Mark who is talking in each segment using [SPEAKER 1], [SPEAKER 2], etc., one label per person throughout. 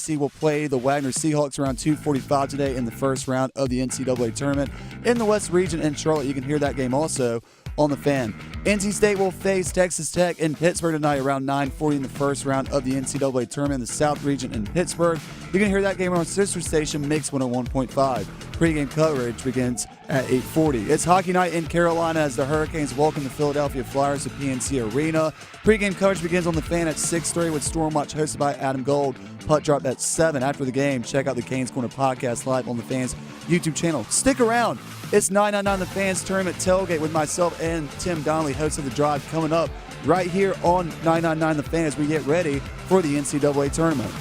[SPEAKER 1] seed will play the Wagner Seahawks around 2:45 today in the first round of the NCAA Tournament in the West Region in Charlotte. You can hear that game also on the Fan. NC State will face Texas Tech in Pittsburgh tonight around 9:40 in the first round of the NCAA Tournament in the South Region in Pittsburgh. You can hear that game on our sister station, Mix 101.5. Pre-game coverage begins at 8:40. It's hockey night in Carolina as the Hurricanes welcome the Philadelphia Flyers to PNC Arena. Pre-game coverage begins on the Fan at 6:30 with Storm Watch hosted by Adam Gold. Puck drop at 7. After the game, check out the Canes Corner podcast live on the Fan's YouTube channel. Stick around. It's 999 The Fans Tournament Tailgate with myself and Tim Donnelly, host of The Drive, coming up right here on 999 The Fan as we get ready for the NCAA Tournament.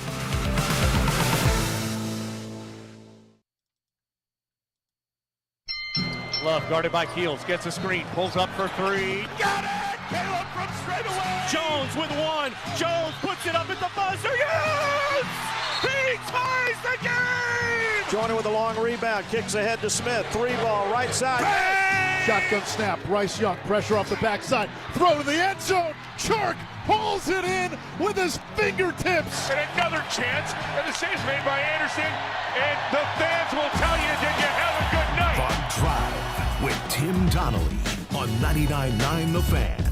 [SPEAKER 2] Love guarded by Keels, gets a screen, pulls up for three. Got it! Caleb from straight away! Jones with one. Jones puts it up at the buzzer. Yes! He ties the game!
[SPEAKER 3] Joyner with a long rebound, kicks ahead to Smith. 3-ball, right side.
[SPEAKER 4] Bang! Shotgun snap, Bryce Young, pressure off the backside. Throw to the end zone. Chark pulls it in with his fingertips.
[SPEAKER 2] And another chance, and the save's made by Anderson. And the fans will tell you, did you have a good night?
[SPEAKER 5] The Drive with Tim Donnelly on 99.9 The Fan.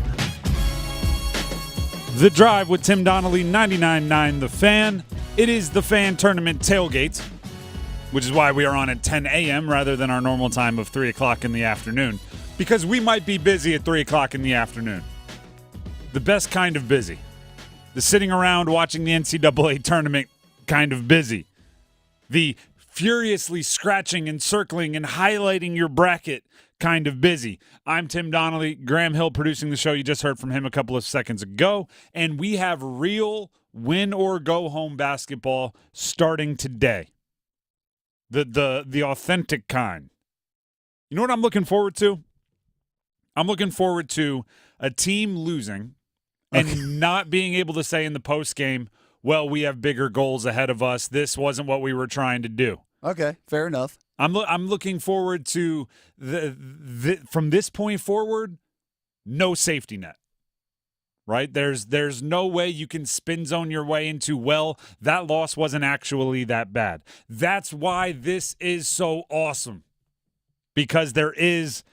[SPEAKER 6] The Drive with Tim Donnelly, 99.9 The Fan. It is the Fan Tournament Tailgate, which is why we are on at 10 a.m. rather than our normal time of 3 o'clock in the afternoon, because we might be busy at 3 o'clock in the afternoon. The best kind of busy. The sitting around watching the NCAA Tournament kind of busy. The furiously scratching and circling and highlighting your bracket kind of busy. I'm Tim Donnelly, Graham Hill producing the show. You just heard from him a couple of seconds ago. And we have real win or go home basketball starting today. The authentic kind. You know what I'm looking forward to? I'm looking forward to a team losing and not being able to say in the post game, well, we have bigger goals ahead of us. This wasn't what we were trying to do.
[SPEAKER 1] Okay, fair enough.
[SPEAKER 6] I'm looking forward to from this point forward, no safety net. Right? There's no way you can spin zone your way into, well, that loss wasn't actually that bad. That's why this is so awesome. Because there is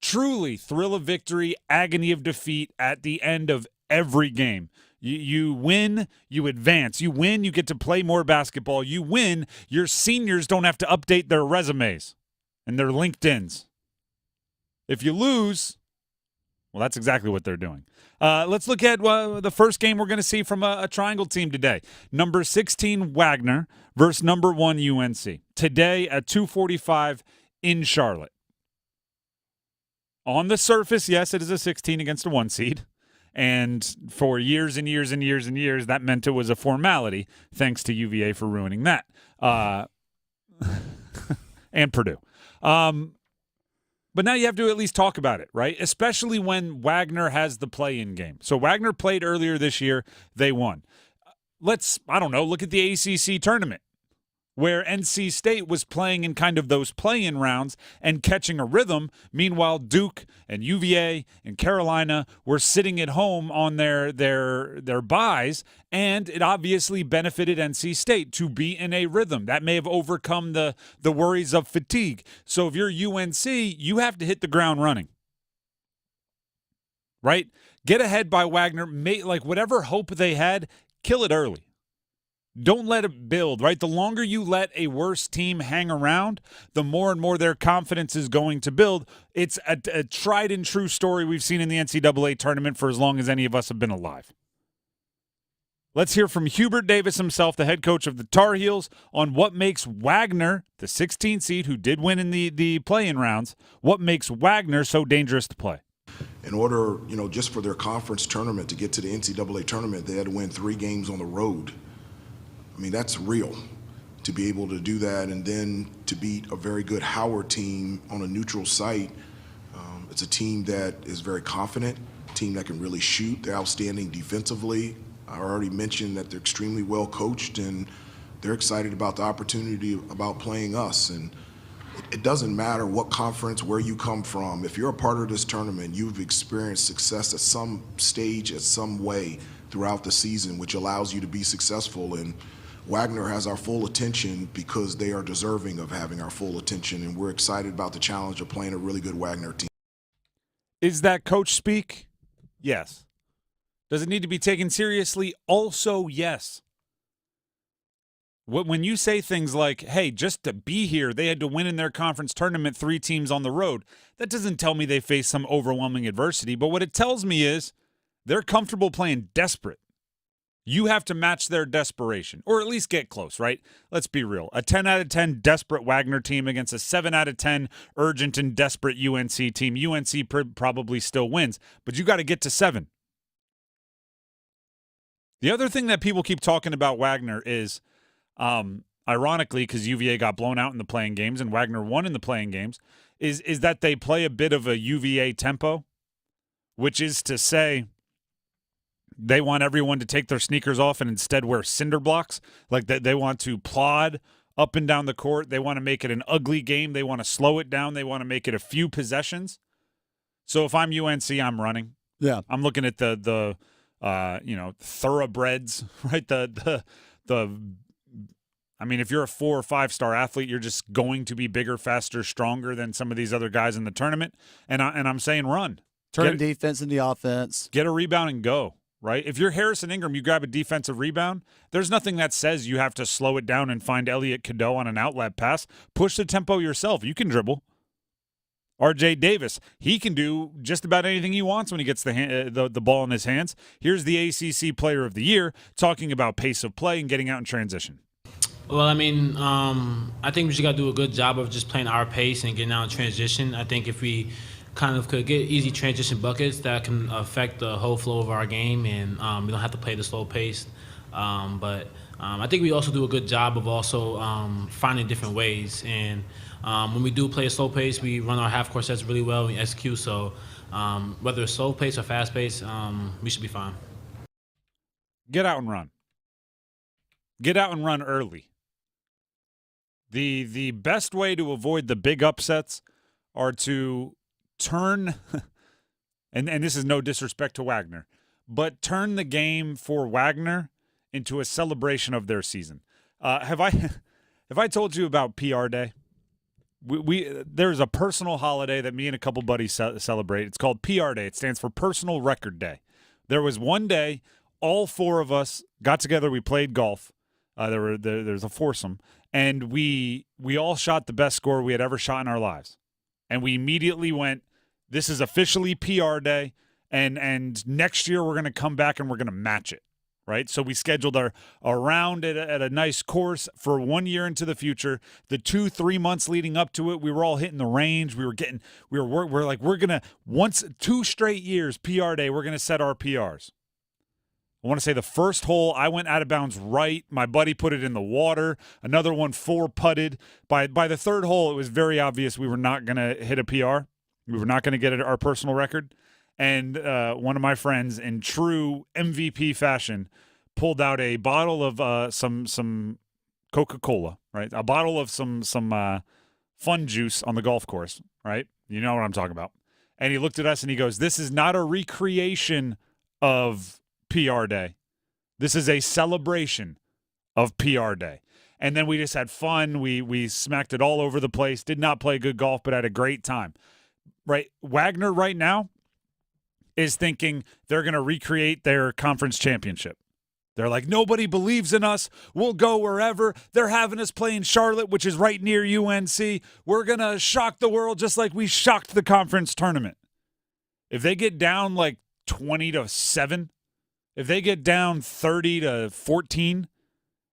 [SPEAKER 6] truly thrill of victory, agony of defeat at the end of every game. You win, you advance. You win, you get to play more basketball. You win, your seniors don't have to update their resumes and their LinkedIns. If you lose, well, that's exactly what they're doing. Let's look at the first game we're going to see from a triangle team today. Number 16, Wagner, versus number 1, UNC. Today at 2:45 in Charlotte. On the surface, yes, it is a 16 against a 1 seed. And for years and years and years and years, that meant it was a formality. Thanks to UVA for ruining that. And Purdue. But now you have to at least talk about it, right? Especially when Wagner has the play-in game. So Wagner played earlier this year. They won. Look at the ACC tournament, where NC State was playing in kind of those play-in rounds and catching a rhythm. Meanwhile, Duke and UVA and Carolina were sitting at home on their byes, and it obviously benefited NC State to be in a rhythm. That may have overcome the worries of fatigue. So if you're UNC, you have to hit the ground running. Right? Get ahead by Wagner. Whatever hope they had, kill it early. Don't let it build, right? The longer you let a worse team hang around, the more and more their confidence is going to build. It's a tried and true story we've seen in the NCAA tournament for as long as any of us have been alive. Let's hear from Hubert Davis himself, the head coach of the Tar Heels, on what makes Wagner, the 16 seed who did win in the play-in rounds, what makes Wagner so dangerous to play.
[SPEAKER 7] In order, just for their conference tournament to get to the NCAA tournament, they had to win 3 games on the road. I mean, that's real, to be able to do that and then to beat a very good Howard team on a neutral site. It's a team that is very confident, a team that can really shoot. They're outstanding defensively. I already mentioned that they're extremely well coached, and they're excited about the opportunity about playing us. And it doesn't matter what conference, where you come from. If you're a part of this tournament, you've experienced success at some stage, at some way throughout the season, which allows you to be successful. And Wagner has our full attention because they are deserving of having our full attention, and we're excited about the challenge of playing a really good Wagner team.
[SPEAKER 6] Is that coach speak? Yes. Does it need to be taken seriously? Also, yes. When you say things like, hey, just to be here, they had to win in their conference tournament 3 teams on the road, that doesn't tell me they face some overwhelming adversity. But what it tells me is they're comfortable playing desperate. You have to match their desperation, or at least get close, right? Let's be real. A 10 out of 10 desperate Wagner team against a 7 out of 10 urgent and desperate UNC team. UNC probably still wins, but you got to get to 7. The other thing that people keep talking about Wagner is, ironically, because UVA got blown out in the playing games and Wagner won in the playing games, is that they play a bit of a UVA tempo, which is to say, they want everyone to take their sneakers off and instead wear cinder blocks. Like that, they want to plod up and down the court. They want to make it an ugly game. They want to slow it down. They want to make it a few possessions. So if I'm UNC, I'm running.
[SPEAKER 1] Yeah,
[SPEAKER 6] I'm looking at the thoroughbreds, right? I mean, if you're a 4 or 5 star athlete, you're just going to be bigger, faster, stronger than some of these other guys in the tournament. And I'm saying run.
[SPEAKER 1] Turn defense into offense.
[SPEAKER 6] Get a rebound and go. Right? If you're Harrison Ingram, you grab a defensive rebound, there's nothing that says you have to slow it down and find Elliot Cadeau on an outlet pass. Push the tempo yourself. You can dribble. R.J. Davis, he can do just about anything he wants when he gets the ball in his hands. Here's the ACC Player of the Year talking about pace of play and getting out in transition.
[SPEAKER 8] Well, I mean, I think we just got to do a good job of just playing our pace and getting out in transition. I think if we kind of could get easy transition buckets that can affect the whole flow of our game, and we don't have to play the slow pace. But I think we also do a good job of also finding different ways. And when we do play a slow pace, we run our half-court sets really well, we execute. So whether it's slow pace or fast pace, we should be fine.
[SPEAKER 6] Get out and run. Get out and run early. The best way to avoid the big upsets are to turn, and this is no disrespect to Wagner, but turn the game for Wagner into a celebration of their season. Have I told you about PR Day? There's a personal holiday that me and a couple buddies celebrate. It's called PR Day. It stands for Personal Record Day. There was one day, all 4 of us got together. We played golf. There's a foursome, and we all shot the best score we had ever shot in our lives. And we immediately went, this is officially PR Day, and next year we're going to come back and we're going to match it, right? So we scheduled our round at a nice course for 1 year into the future. The 2-3 months leading up to it, we were all hitting the range. We're going to, once 2 straight years, PR Day, we're going to set our PRs. I want to say the first hole, I went out of bounds right. My buddy put it in the water. Another one 4-putted. By the third hole, it was very obvious we were not going to hit a PR. We were not going to get our personal record. And one of my friends, in true MVP fashion, pulled out a bottle of some Coca-Cola, right? A bottle of some fun juice on the golf course, right? You know what I'm talking about. And he looked at us and he goes, this is not a recreation of PR Day. This is a celebration of PR Day. And then we just had fun. We smacked it all over the place. Did not play good golf, but had a great time. Right? Wagner right now is thinking they're going to recreate their conference championship. They're like, nobody believes in us. We'll go wherever. They're having us play in Charlotte, which is right near UNC. We're going to shock the world just like we shocked the conference tournament. If they get down like 20-7, if they get down 30-14,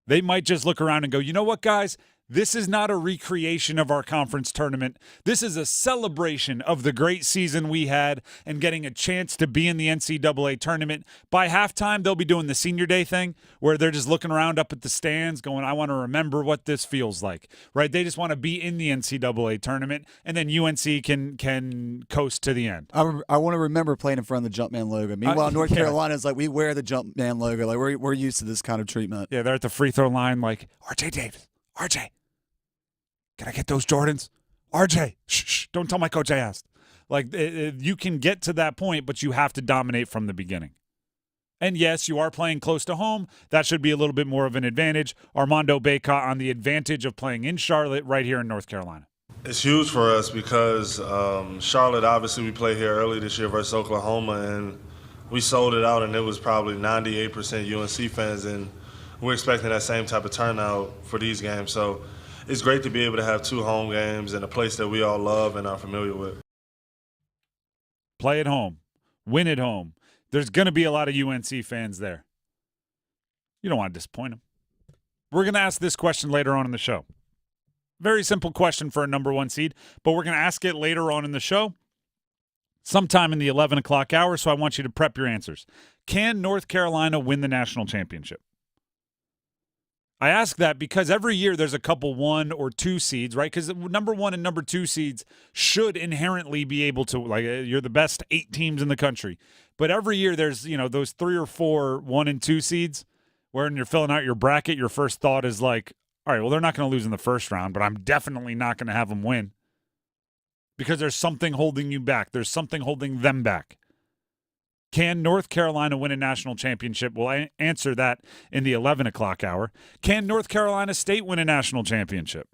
[SPEAKER 6] they might just look around and go, you know what, guys? This is not a recreation of our conference tournament. This is a celebration of the great season we had and getting a chance to be in the NCAA tournament. By halftime, they'll be doing the senior day thing where they're just looking around up at the stands going, I want to remember what this feels like, right? They just want to be in the NCAA tournament, and then UNC can coast to the end.
[SPEAKER 1] I want to remember playing in front of the Jumpman logo. Meanwhile, North Carolina is like, we wear the Jumpman logo. Like we're used to this kind of treatment.
[SPEAKER 6] Yeah, they're at the free throw line like, RJ Davis, RJ. Can I get those Jordans? RJ, shh, don't tell my coach I asked. Like, you can get to that point, but you have to dominate from the beginning. And yes, you are playing close to home. That should be a little bit more of an advantage. Armando Bacot on the advantage of playing in Charlotte right here in North Carolina.
[SPEAKER 9] It's huge for us because Charlotte, obviously, we played here early this year versus Oklahoma, and we sold it out, and it was probably 98% UNC fans, and we're expecting that same type of turnout for these games. So it's great to be able to have 2 home games in a place that we all love and are familiar with.
[SPEAKER 6] Play at home. Win at home. There's going to be a lot of UNC fans there. You don't want to disappoint them. We're going to ask this question later on in the show. Very simple question for a number 1 seed, but we're going to ask it later on in the show, sometime in the 11 o'clock hour, so I want you to prep your answers. Can North Carolina win the national championship? I ask that because every year there's a couple 1 or 2 seeds, right? Because number 1 and number 2 seeds should inherently be able to, like, you're the best 8 teams in the country. But every year there's, those 3 or 4 1 and 2 seeds where when you're filling out your bracket, your first thought is like, all right, well, they're not going to lose in the first round, but I'm definitely not going to have them win because there's something holding you back. There's something holding them back. Can North Carolina win a national championship? We'll answer that in the 11 o'clock hour. Can North Carolina State win a national championship?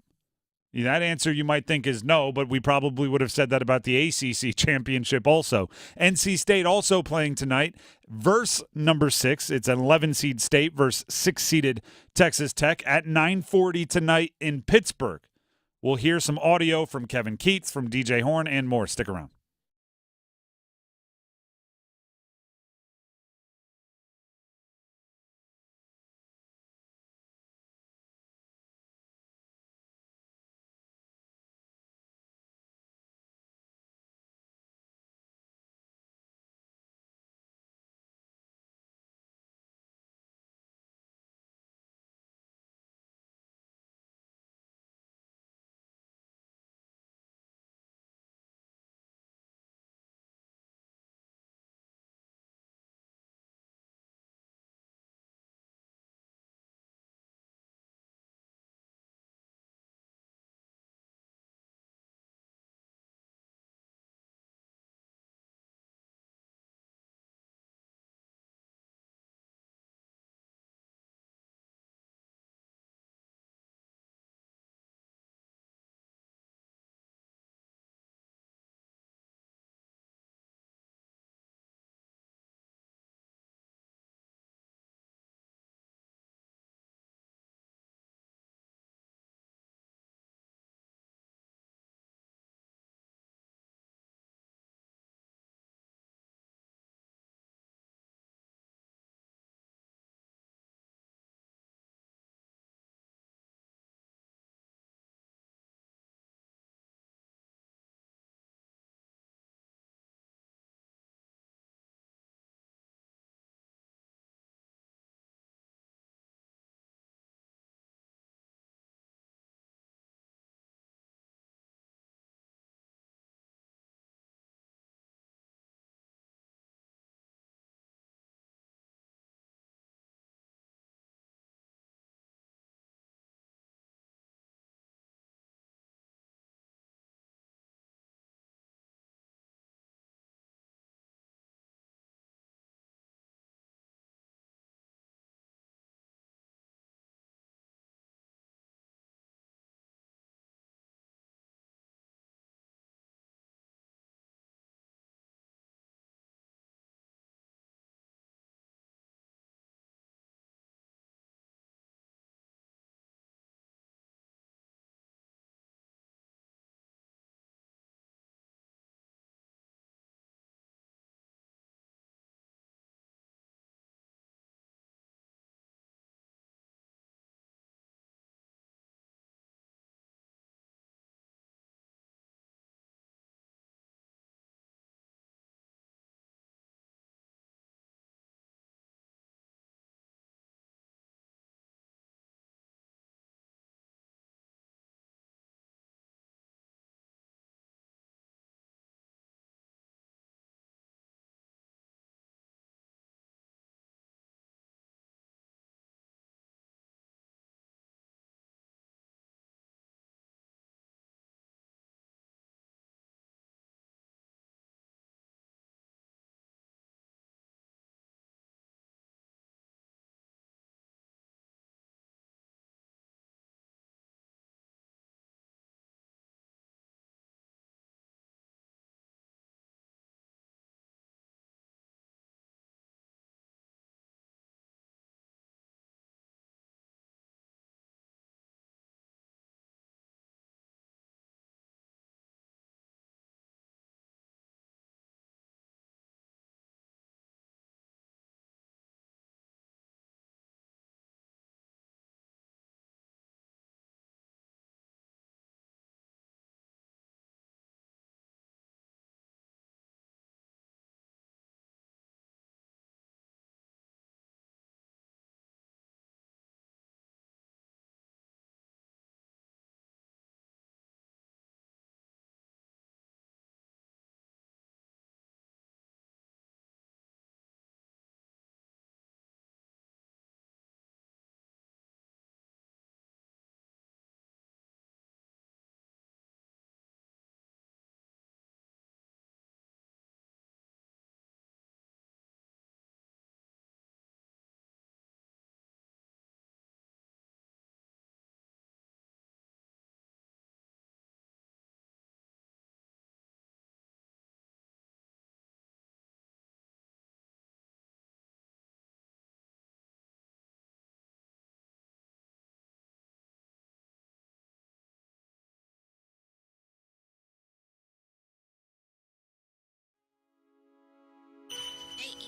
[SPEAKER 6] That answer you might think is no, but we probably would have said that about the ACC championship also. NC State also playing tonight versus number 6. It's an 11-seed State versus 6-seeded Texas Tech at 9:40 tonight in Pittsburgh. We'll hear some audio from Kevin Keats, from DJ Horn, and more. Stick around.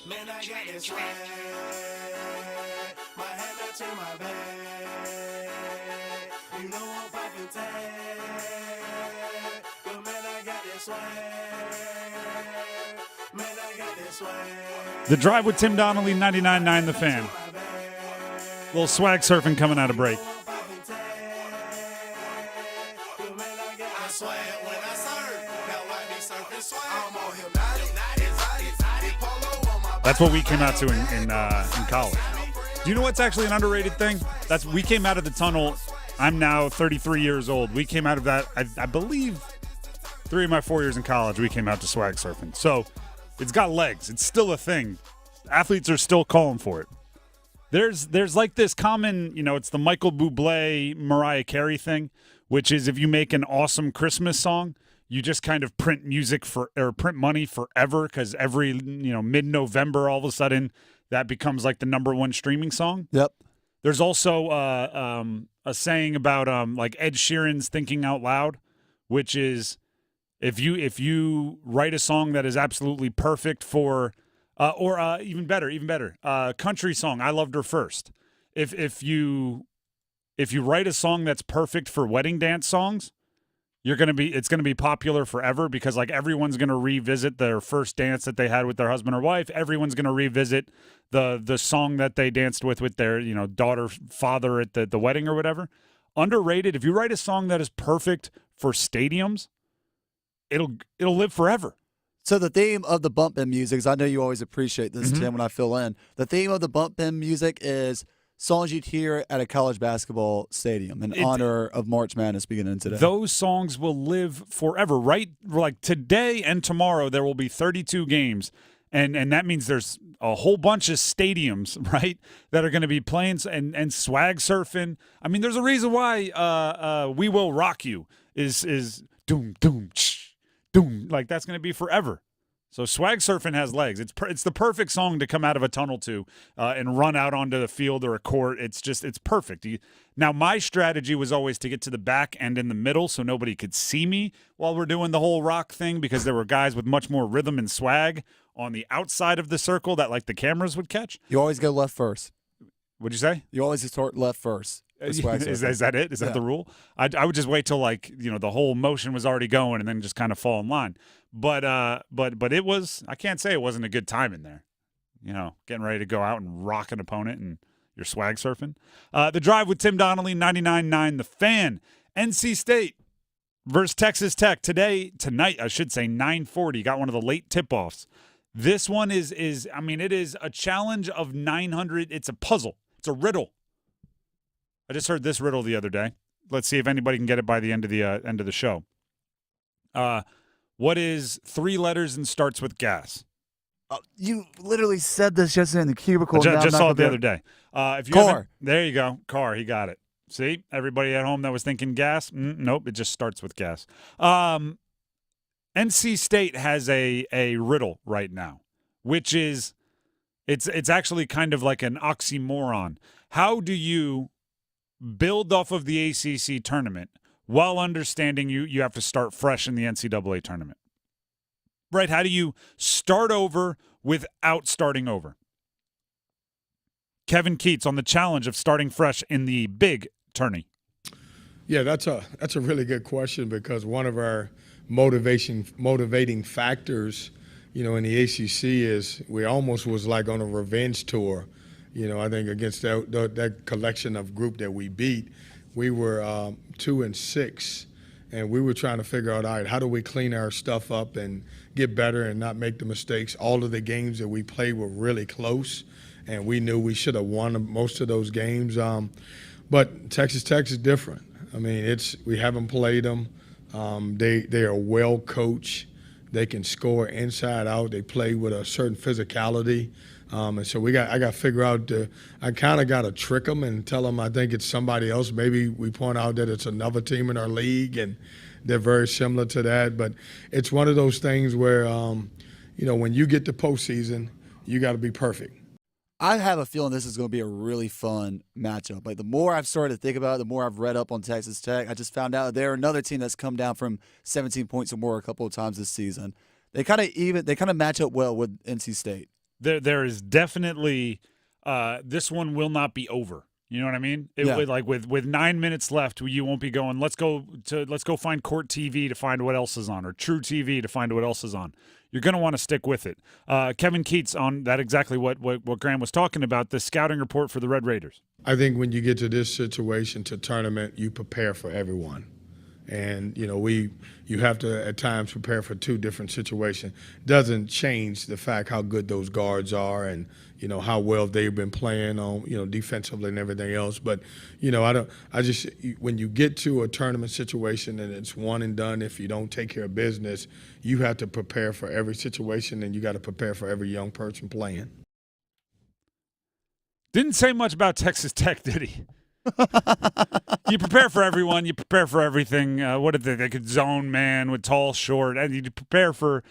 [SPEAKER 10] Man, I got this swag. My hat matching my bag. You know I'm poppin' tag. But man, I got this swag. Man, I got this swag.
[SPEAKER 6] The Drive with Tim Donnelly, 99.9 The Fan. Little swag surfing coming out of break. That's what we came out to in college. Do you know what's actually an underrated thing? We came out of the tunnel. I'm now 33 years old. We came out of that, I believe, 3 of my 4 years in college, we came out to swag surfing. So it's got legs. It's still a thing. Athletes are still calling for it. There's like this common, it's the Michael Bublé, Mariah Carey thing, which is if you make an awesome Christmas song, you just kind of print print money forever because every, mid-November, all of a sudden, that becomes like the #1 streaming song.
[SPEAKER 1] Yep.
[SPEAKER 6] There's also a saying about like Ed Sheeran's Thinking Out Loud, which is if you write a song that is absolutely perfect for, or even better, country song, I Loved Her First. If you write a song that's perfect for wedding dance songs, it's gonna be popular forever because like everyone's gonna revisit their first dance that they had with their husband or wife. Everyone's gonna revisit the song that they danced with their daughter, father at the wedding or whatever. Underrated. If you write a song that is perfect for stadiums, it'll live forever.
[SPEAKER 1] So the theme of the bump in music, 'cause I know you always appreciate this, Tim, when I fill in. The theme of the bump in music is songs you'd hear at a college basketball stadium in honor of March Madness beginning today.
[SPEAKER 6] Those songs will live forever, right? Like today and tomorrow, there will be 32 games, and that means there's a whole bunch of stadiums, right, that are going to be playing and swag surfing. I mean, there's a reason why "We Will Rock You" is doom doom doom, like that's going to be forever. So swag surfing has legs. It's the perfect song to come out of a tunnel to and run out onto the field or a court. It's perfect. Now, my strategy was always to get to the back and in the middle so nobody could see me while we're doing the whole rock thing because there were guys with much more rhythm and swag on the outside of the circle that like the cameras would catch.
[SPEAKER 1] You always go left first.
[SPEAKER 6] What'd you say?
[SPEAKER 1] You always start left first.
[SPEAKER 6] Is that it? Is that the rule? I would just wait till the whole motion was already going and then just kind of fall in line. But it was, I can't say it wasn't a good time in there. Getting ready to go out and rock an opponent and you're swag surfing. The Drive with Tim Donnelly, 99.9 The Fan. NC State versus Texas Tech tonight, I should say 9:40. Got one of the late tip-offs. This one is it is a challenge of 900. It's a puzzle. It's a riddle. I just heard this riddle the other day. Let's see if anybody can get it by the end of the show. What is 3 letters and starts with gas?
[SPEAKER 1] You literally said this yesterday in the cubicle.
[SPEAKER 6] I just saw it the other day.
[SPEAKER 1] Car.
[SPEAKER 6] There you go. Car. He got it. See? Everybody at home that was thinking gas? Nope. It just starts with gas. NC State has a riddle right now, which is it's actually kind of like an oxymoron. How do you build off of the ACC tournament while understanding you have to start fresh in the NCAA tournament? Right? How do you start over without starting over? Kevin Keats on the challenge of starting fresh in the big tourney.
[SPEAKER 11] Yeah, that's a really good question because one of our motivating factors, in the ACC is we almost was like on a revenge tour. I think against that collection of group that we beat, we were 2-6, and we were trying to figure out, all right, how do we clean our stuff up and get better and not make the mistakes? All of the games that we played were really close, and we knew we should have won most of those games. But Texas Tech is different. We haven't played them. They are well coached. They can score inside out. They play with a certain physicality. And so I got to figure out, I kind of got to trick them and tell them I think it's somebody else. Maybe we point out that it's another team in our league and they're very similar to that. But it's one of those things where, when you get to postseason, you got to be perfect.
[SPEAKER 1] I have a feeling this is going to be a really fun matchup. Like the more I've started to think about it, the more I've read up on Texas Tech. I just found out they're another team that's come down from 17 points or more a couple of times this season. They kind of match up well with NC State.
[SPEAKER 6] there is definitely this one will not be over. You know what I mean? With 9 minutes left, you won't be going, let's go find Court TV to find what else is on, or True TV to find what else is on. You're going to want to stick with it. Kevin Keats on that, exactly what Graham was talking about, the scouting report for the Red Raiders.
[SPEAKER 11] I think when you get to this situation, to tournament, you prepare for everyone. And, you have to at times prepare for two different situations. Doesn't change the fact how good those guards are and, how well they've been playing on, defensively and everything else. But, when you get to a tournament situation and it's one and done, if you don't take care of business, you have to prepare for every situation, and you got to prepare for every young person playing.
[SPEAKER 6] Didn't say much about Texas Tech, did he? You prepare for everyone. You prepare for everything. What did they could zone man with tall, short, and you prepare for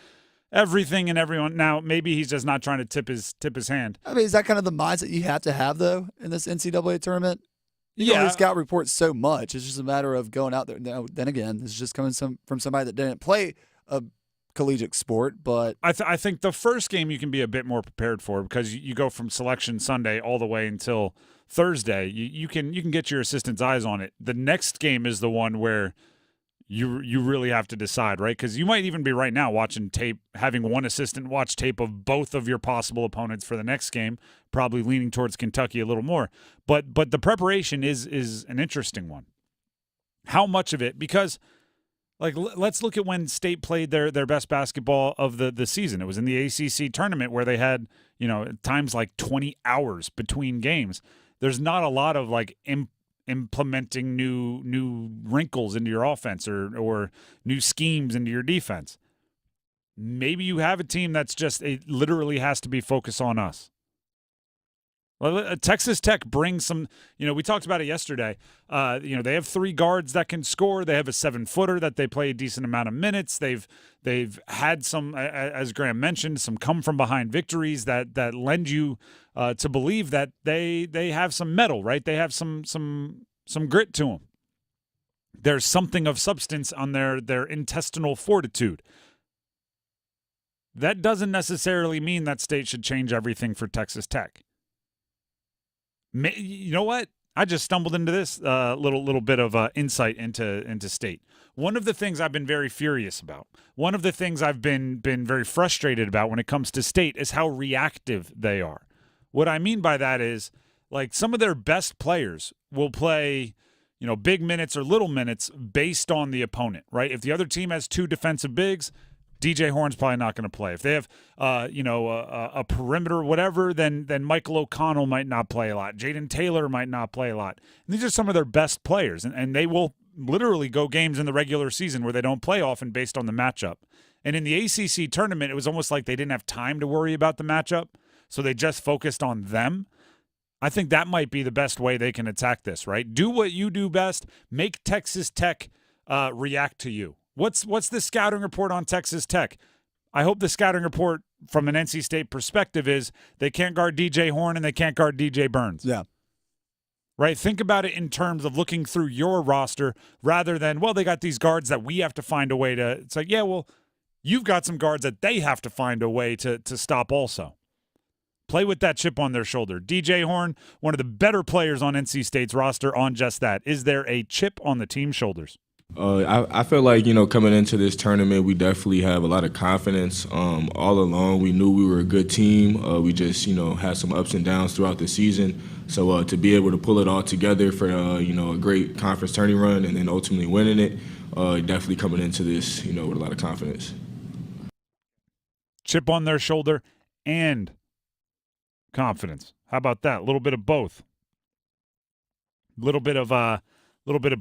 [SPEAKER 6] everything and everyone. Now, maybe he's just not trying to tip his hand.
[SPEAKER 1] I mean, is that kind of the mindset you have to have, though, in this NCAA tournament? You can only scout reports so much. It's just a matter of going out there. Now, then again, this is just coming from somebody that didn't play a collegiate sport, but
[SPEAKER 6] I think the first game you can be a bit more prepared for, because you go from selection Sunday all the way until Thursday. You can get your assistant's eyes on it. The next game is the one where you really have to decide, right? Because you might even be right now watching tape, having one assistant watch tape of both of your possible opponents for the next game, probably leaning towards Kentucky a little more. But the preparation is an interesting one. How much of it? Because let's look at when State played their best basketball of the season. It was in the ACC tournament where they had, at times like 20 hours between games. There's not a lot of implementing new wrinkles into your offense or new schemes into your defense. Maybe you have a team that's just, it literally has to be focused on us. Well, Texas Tech brings some, we talked about it yesterday. They have 3 guards that can score. They have a 7-footer that they play a decent amount of minutes. They've had some, as Graham mentioned, some come from behind victories that lend you to believe that they have some mettle, right? They have some grit to them. There's something of substance on their intestinal fortitude. That doesn't necessarily mean that State should change everything for Texas Tech. You know what? I just stumbled into this little bit of insight into State. One of the things I've been very furious about, one of the things I've been very frustrated about when it comes to State is how reactive they are. What I mean by that is, some of their best players will play, big minutes or little minutes based on the opponent, right? If the other team has 2 defensive bigs, DJ Horn's probably not going to play. If they have, a perimeter, whatever, then Michael O'Connell might not play a lot. Jaden Taylor might not play a lot. And these are some of their best players, and they will literally go games in the regular season where they don't play often based on the matchup. And in the ACC tournament, it was almost like they didn't have time to worry about the matchup, so they just focused on them. I think that might be the best way they can attack this, right? Do what you do best. Make Texas Tech react to you. What's the scouting report on Texas Tech? I hope the scouting report from an NC State perspective is they can't guard DJ Horn and they can't guard DJ Burns.
[SPEAKER 1] Yeah.
[SPEAKER 6] Right? Think about it in terms of looking through your roster rather than, they got these guards that we have to find a way to. It's like, you've got some guards that they have to find a way to stop also. Play with that chip on their shoulder. DJ Horn, one of the better players on NC State's roster on just that. Is there a chip on the team's shoulders?
[SPEAKER 12] I feel like, coming into this tournament, we definitely have a lot of confidence. All along, we knew we were a good team. We just, had some ups and downs throughout the season. So to be able to pull it all together for, a great conference tourney run and then ultimately winning it, definitely coming into this, with a lot of confidence.
[SPEAKER 6] Chip on their shoulder and confidence. How about that? A little bit of both. A little bit of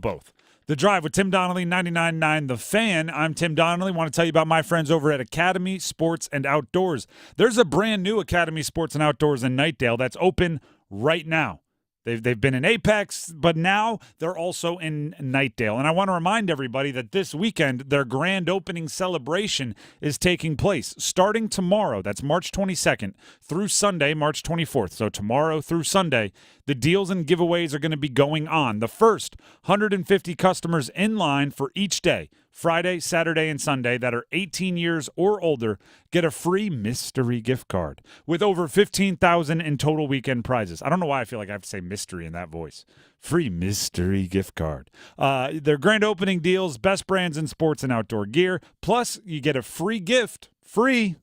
[SPEAKER 6] both. The Drive with Tim Donnelly, 99.9 The Fan. I'm Tim Donnelly. Want to tell you about my friends over at Academy Sports and Outdoors. There's a brand new Academy Sports and Outdoors in Knightdale that's open right now. They've been in Apex, but now they're also in Knightdale. And I want to remind everybody that this weekend, their grand opening celebration is taking place starting tomorrow. That's March 22nd through Sunday, March 24th. So tomorrow through Sunday, the deals and giveaways are going to be going on. The first 150 customers in line for each day, Friday, Saturday, and Sunday that are 18 years or older get a free mystery gift card with over $15,000 in total weekend prizes. I don't know why I feel like I have to say mystery in that voice. Free mystery gift card. Their grand opening deals, best brands in sports and outdoor gear. Plus, you get a free gift, free,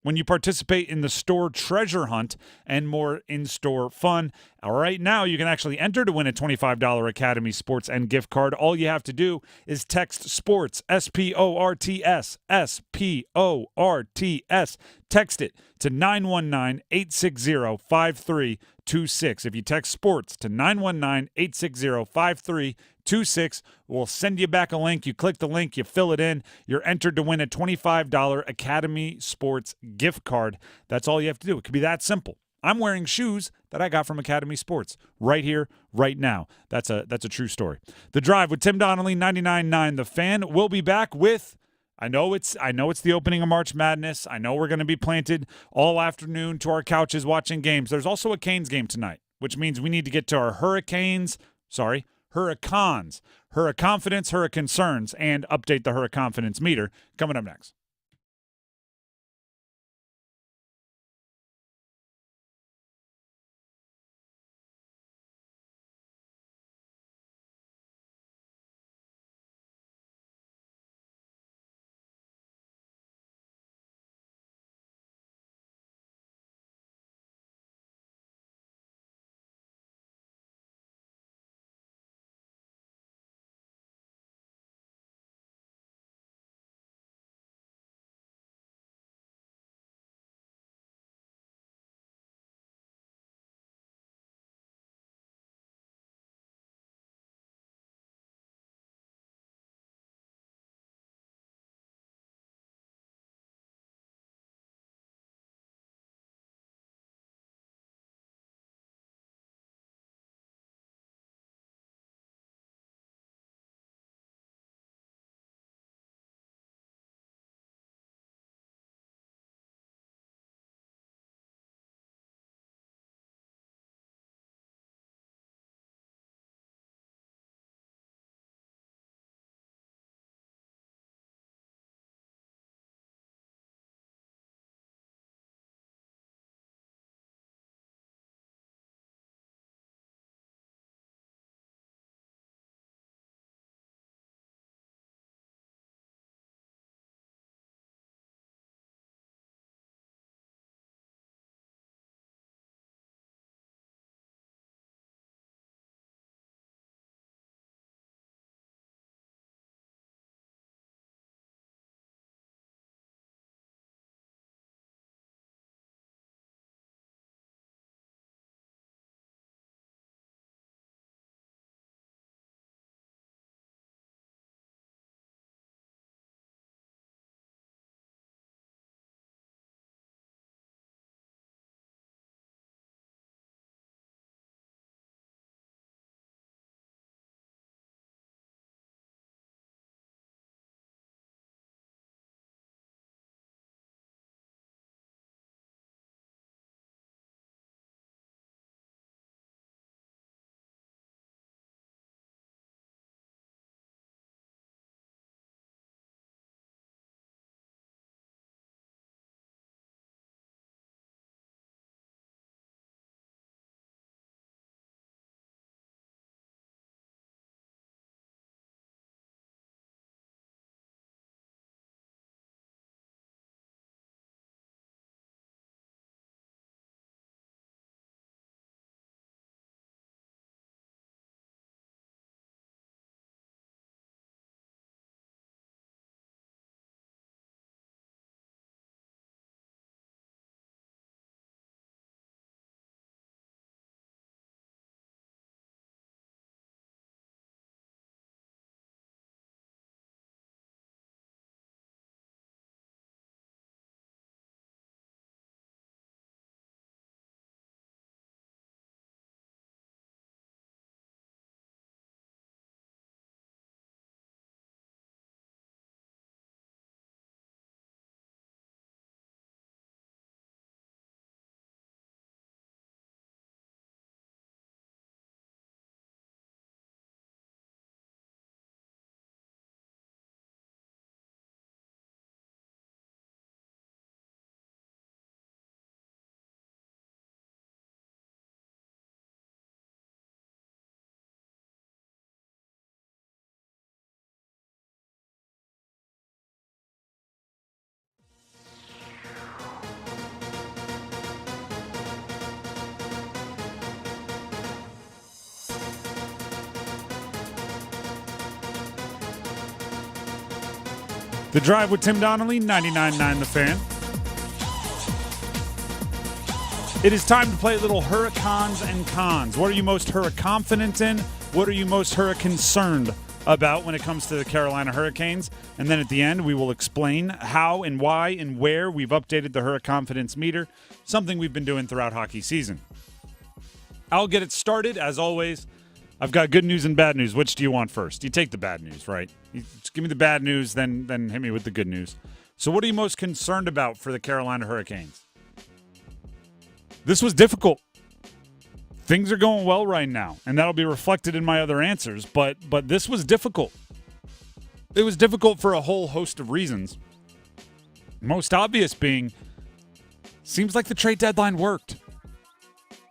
[SPEAKER 6] when you participate in the store treasure hunt and more in-store fun. Right now, you can actually enter to win a $25 Academy Sports and gift card. All you have to do is text SPORTS, S-P-O-R-T-S, S-P-O-R-T-S. Text it to 919-860-5326. If you text SPORTS to 919-860-5326, we'll send you back a link. You click the link, you fill it in. You're entered to win a $25 Academy Sports gift card. That's all you have to do. It could be that simple. I'm wearing shoes that I got from Academy Sports right here, right now. That's a true story. The Drive with Tim Donnelly, 99.9 The Fan. We'll be back with, I know it's the opening of March Madness. I know we're going to be planted all afternoon to our couches watching games. There's also a Canes game tonight, which means we need to get to our Hurricans, Hurri-confidence, Hurri-concerns, and update the Hurri-confidence meter coming up next. The Drive with Tim Donnelly, 99.9 The Fan. It is time to play a little Hurricans and Cons. What are you most confident in? What are you most concerned about when it comes to the Carolina Hurricanes? And then at the end, we will explain how and why and where we've updated the Hurri-confidence meter, something we've been doing throughout hockey season. I'll get it started. As always, I've got good news and bad news. Which do you want first? You take the bad news, right? You just give me the bad news, then hit me with the good news. So what are you most concerned about for the Carolina Hurricanes? This was difficult. Things are going well right now, and that'll be reflected in my other answers, but this was difficult. It was difficult for a whole host of reasons. Most obvious being, seems like the trade deadline worked.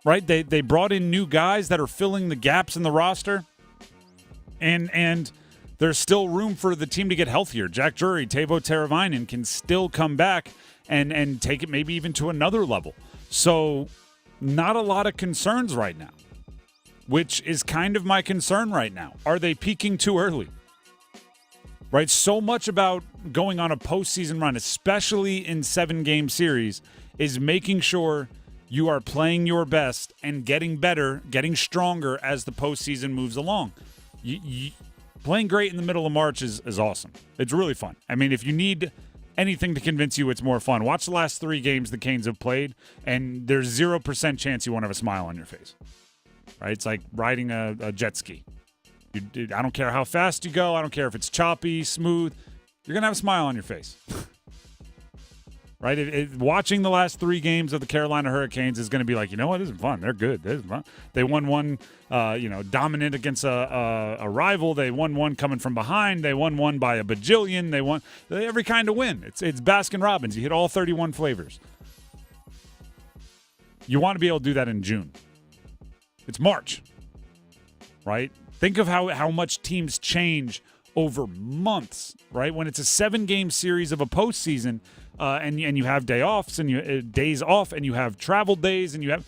[SPEAKER 6] Right? They brought in new guys that are filling the gaps in the roster, and there's still room for the team to get healthier. Jack Drury, Teuvo Teravainen can still come back and take it maybe even to another level. So not a lot of concerns right now, which is kind of my concern right now. Are they peaking too early? Right? So much about going on a postseason run, especially in 7-game series, is making sure you are playing your best and getting better, getting stronger as the postseason moves along. Playing great in the middle of March is awesome. It's really fun. I mean, if you need anything to convince you it's more fun, watch the last 3 games the Canes have played, and there's 0% chance you won't have a smile on your face. Right? It's like riding a jet ski. I don't care how fast you go. I don't care if it's choppy, smooth. You're going to have a smile on your face. Right? Watching the last 3 games of the Carolina Hurricanes is going to be like, you know what? This is fun. They're good. This is fun. They won one, dominant against a rival. They won one coming from behind. They won one by a bajillion. They won every kind of win. It's Baskin Robbins. You hit all 31 flavors. You want to be able to do that in June. It's March, right? Think of how much teams change over months, right? When it's a 7-game series of a postseason, and you have days off, and you have travel days, and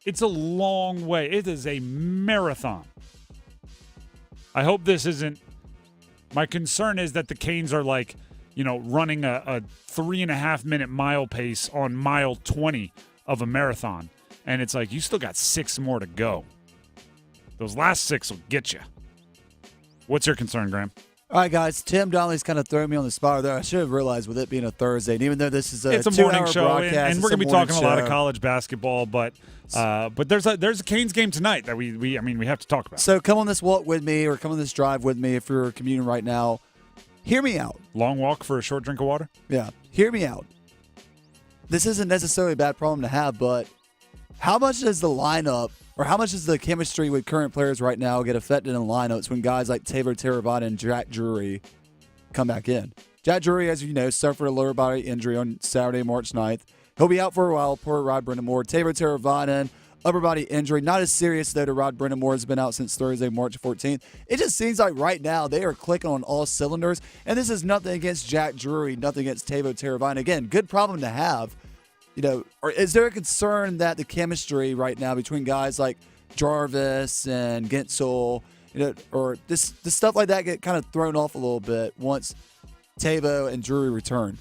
[SPEAKER 6] it's a long way. It is a marathon. I hope this isn't. My concern is that the Canes are running a 3.5-minute mile pace on mile 20 of a marathon, and it's like you still got 6 more to go. Those last 6 will get you. What's your concern, Graham?
[SPEAKER 1] All right, guys. Tim Donnelly's kind of throwing me on the spot there. I should have realized with it being a Thursday, and even though this is
[SPEAKER 6] it's a morning show, and we're going to be talking a lot of college basketball, but there's a Canes game tonight that we have to talk about.
[SPEAKER 1] So come on this walk with me, or come on this drive with me if you're commuting right now. Hear me out.
[SPEAKER 6] Long walk for a short drink of water?
[SPEAKER 1] Yeah. Hear me out. This isn't necessarily a bad problem to have, but how much does the lineup, or how much does the chemistry with current players right now get affected in lineups when guys like Teuvo Teravainen and Jack Drury come back in? Jack Drury, as you know, suffered a lower body injury on Saturday, March 9th. He'll be out for a while, poor Rod Brind'Amour. Teuvo Teravainen, upper body injury. Not as serious, though, to Rod Brind'Amour. Has been out since Thursday, March 14th. It just seems like right now they are clicking on all cylinders. And this is nothing against Jack Drury, nothing against Teuvo Teravainen. Again, good problem to have. Or is there a concern that the chemistry right now between guys like Jarvis and Gensel, or this stuff like that get kind of thrown off a little bit once Teuvo and Drury return?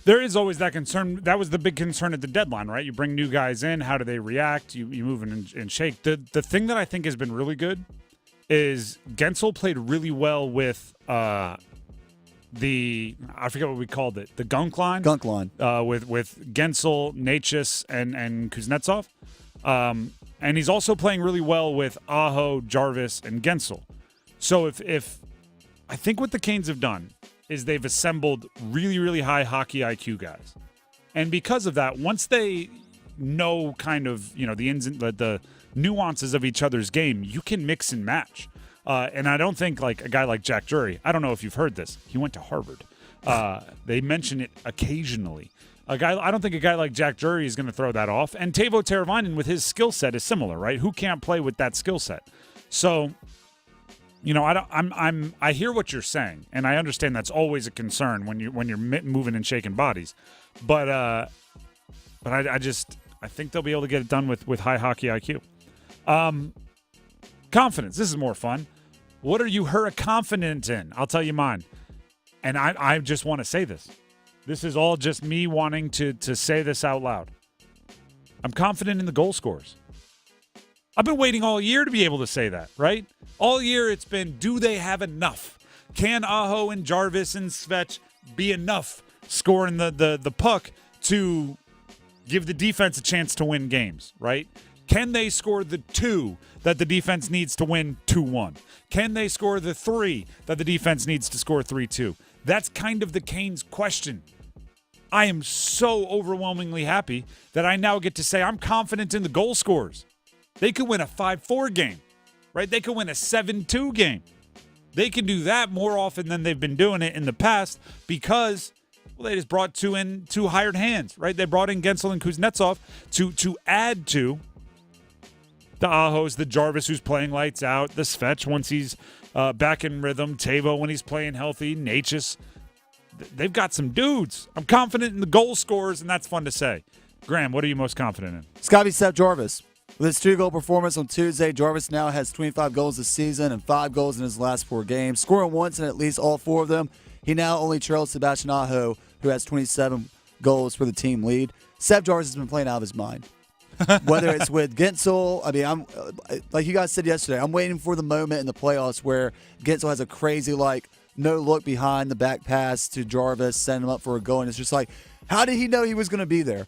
[SPEAKER 6] There is always that concern. That was the big concern at the deadline, right? You bring new guys in. How do they react? You move in and shake. The thing that I think has been really good is Gensel played really well with I forget what we called it, the gunk line.
[SPEAKER 1] Gunk line.
[SPEAKER 6] With Gensel, Natchez, and Kuznetsov. And he's also playing really well with Aho, Jarvis, and Gensel. So if I think what the Canes have done is they've assembled really, really high hockey IQ guys. And because of that, once they know kind of, the nuances of each other's game, you can mix and match. And I don't think like a guy like Jack Drury, I don't know if you've heard this. He went to Harvard. They mention it occasionally. I don't think a guy like Jack Drury is going to throw that off. And Teuvo Teravainen with his skill set is similar, right? Who can't play with that skill set? So, I hear what you're saying, and I understand that's always a concern when you're moving and shaking bodies. But I think they'll be able to get it done with high hockey IQ. Confidence. This is more fun. What are you confident in? I'll tell you mine. And I just want to say this. This is all just me wanting to say this out loud. I'm confident in the goal scorers. I've been waiting all year to be able to say that, right? All year it's been, do they have enough? Can Aho and Jarvis and Svech be enough scoring the puck to give the defense a chance to win games, right? Can they score the 2 that the defense needs to win 2-1? Can they score the 3 that the defense needs to score 3-2? That's kind of the Canes' question. I am so overwhelmingly happy that I now get to say I'm confident in the goal scorers. They could win a 5-4 game, right? They could win a 7-2 game. They can do that more often than they've been doing it in the past because, well, they just brought 2 hired hands, right? They brought in Gensel and Kuznetsov to add to the Ahos, the Jarvis who's playing lights out, the Svech once he's back in rhythm, Tavo when he's playing healthy, Natchez. They've got some dudes. I'm confident in the goal scorers, and that's fun to say. Graham, what are you most confident in?
[SPEAKER 1] It's got to be Seth Jarvis. With his 2-goal performance on Tuesday, Jarvis now has 25 goals this season and 5 goals in his last 4 games. Scoring once in at least all 4 of them, he now only trails Sebastian Aho, who has 27 goals for the team lead. Seth Jarvis has been playing out of his mind. Whether it's with Gensel, I mean, I'm like you guys said yesterday, I'm waiting for the moment in the playoffs where Gensel has a crazy, no look behind the back pass to Jarvis, send him up for a goal, and it's just like, how did he know he was going to be there?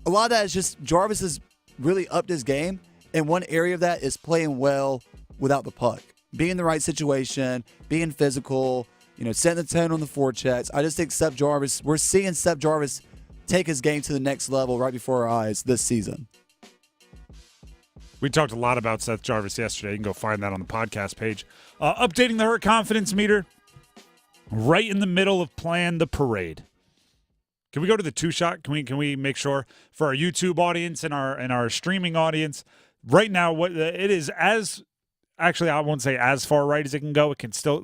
[SPEAKER 1] A lot of that is just Jarvis has really upped his game, and one area of that is playing well without the puck, being in the right situation, being physical, setting the tone on the forechecks. I just think Seth Jarvis, we're seeing Seth Jarvis take his game to the next level right before our eyes this season.
[SPEAKER 6] We talked a lot about Seth Jarvis yesterday. You can go find that on the podcast page. Updating the Hurri-confidence meter right in the middle of Plan the Parade. Can we go to the 2-shot? Can we make sure for our YouTube audience and our streaming audience right now what it is actually I won't say as far right as it can go. It can still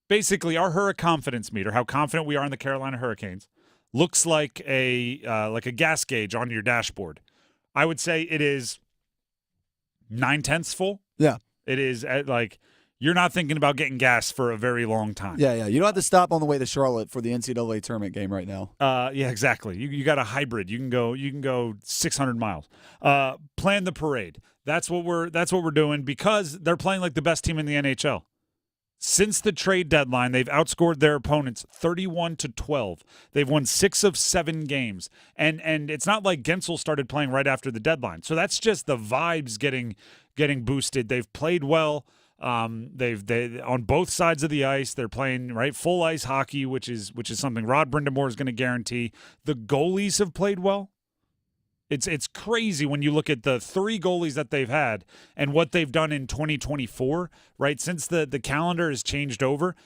[SPEAKER 6] basically our Hurri-confidence meter, how confident we are in the Carolina Hurricanes, looks like a gas gauge on your dashboard. I would say it is 9/10 full.
[SPEAKER 1] Yeah.
[SPEAKER 6] It is you're not thinking about getting gas for a very long time.
[SPEAKER 1] Yeah. You don't have to stop on the way to Charlotte for the NCAA tournament game right now.
[SPEAKER 6] Yeah, exactly. You got a hybrid. You can go 600 miles. Plan the Parade. That's what we're doing because they're playing like the best team in the NHL. Since the trade deadline, they've outscored their opponents 31-12. They've won 6 of 7 games, and it's not like Gensel started playing right after the deadline. So that's just the vibes getting boosted. They've played well. They on both sides of the ice. They're playing full ice hockey, which is something Rod Brindamore is going to guarantee. The goalies have played well. It's crazy when you look at the 3 goalies that they've had and what they've done in 2024, right? Since the calendar has changed over,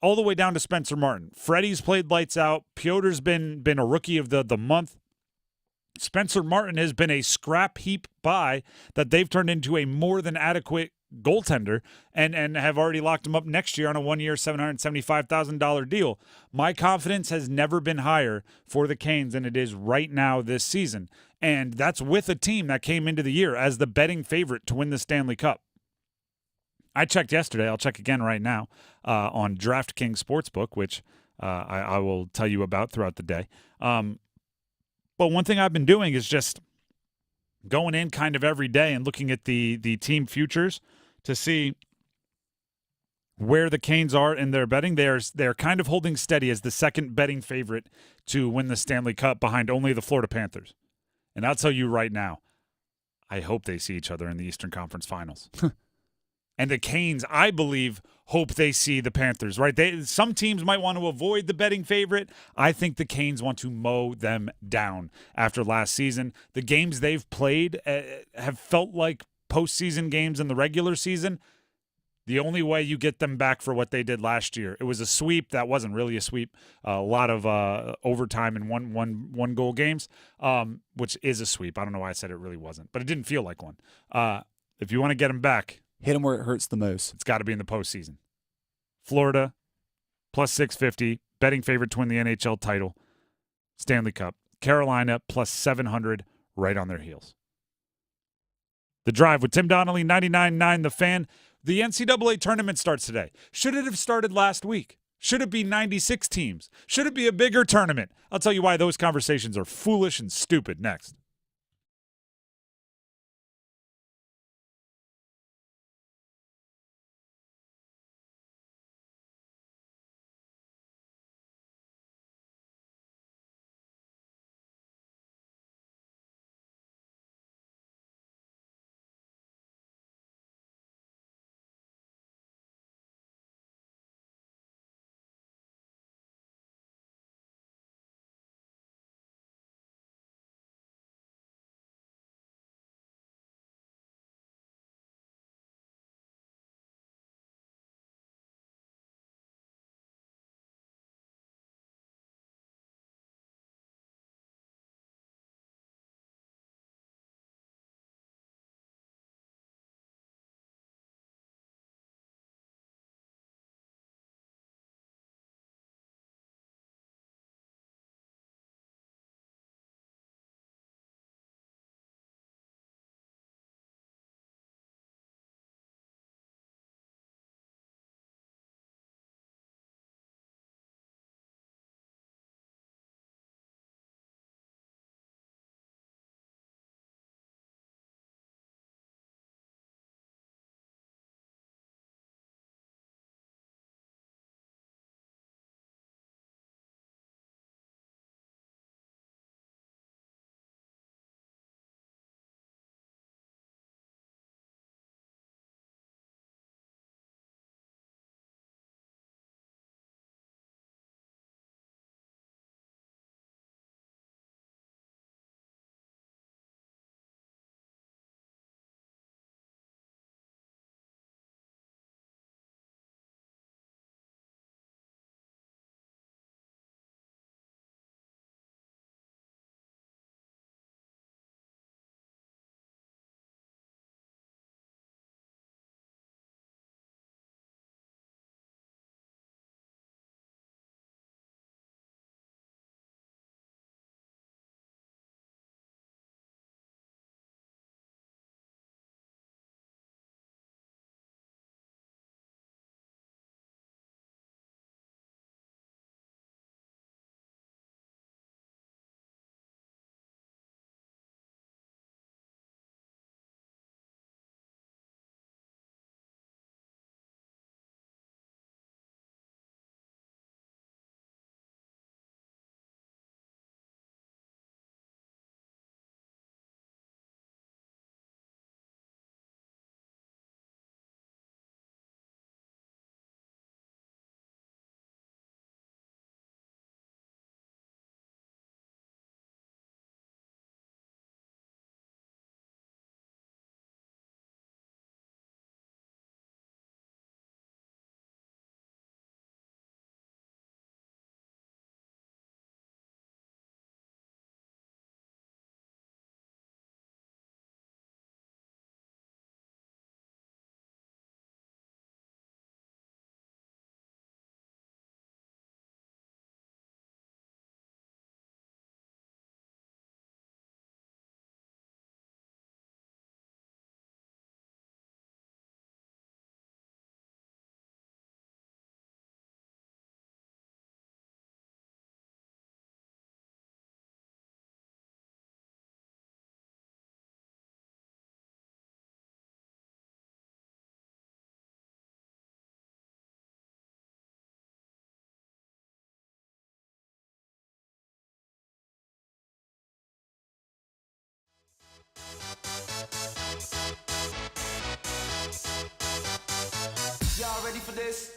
[SPEAKER 6] all the way down to Spencer Martin. Freddie's played lights out. Piotr's been a rookie of the month. Spencer Martin has been a scrap heap buy that they've turned into a more than adequate goaltender and have already locked him up next year on a 1-year, $775,000 deal. My confidence has never been higher for the Canes than it is right now this season. And that's with a team that came into the year as the betting favorite to win the Stanley Cup. I checked yesterday. I'll check again right now on DraftKings Sportsbook, which I will tell you about throughout the day. But one thing I've been doing is just going in kind of every day and looking at the team futures to see where the Canes are in their betting. They're kind of holding steady as the second betting favorite to win the Stanley Cup behind only the Florida Panthers. And I'll tell you right now, I hope they see each other in the Eastern Conference Finals. And the Canes, I believe, hope they see the Panthers, right? Some teams might want to avoid the betting favorite. I think the Canes want to mow them down after last season. The games they've played have felt like postseason games in the regular season. The only way you get them back for what they did last year, it was a sweep. That wasn't really a sweep. A lot of overtime and one goal games, which is a sweep. I don't know why I said it really wasn't, but it didn't feel like one. If you want to get them back,
[SPEAKER 1] hit them where it hurts the most.
[SPEAKER 6] It's got to be in the postseason. Florida, plus 650, betting favorite to win the NHL title. Stanley Cup. Carolina, plus 700, right on their heels. The Drive with Tim Donnelly, 99.9 The Fan. The NCAA Tournament starts today. Should it have started last week? Should it be 96 teams? Should it be a bigger tournament? I'll tell you why those conversations are foolish and stupid next.
[SPEAKER 10] Y'all ready for this?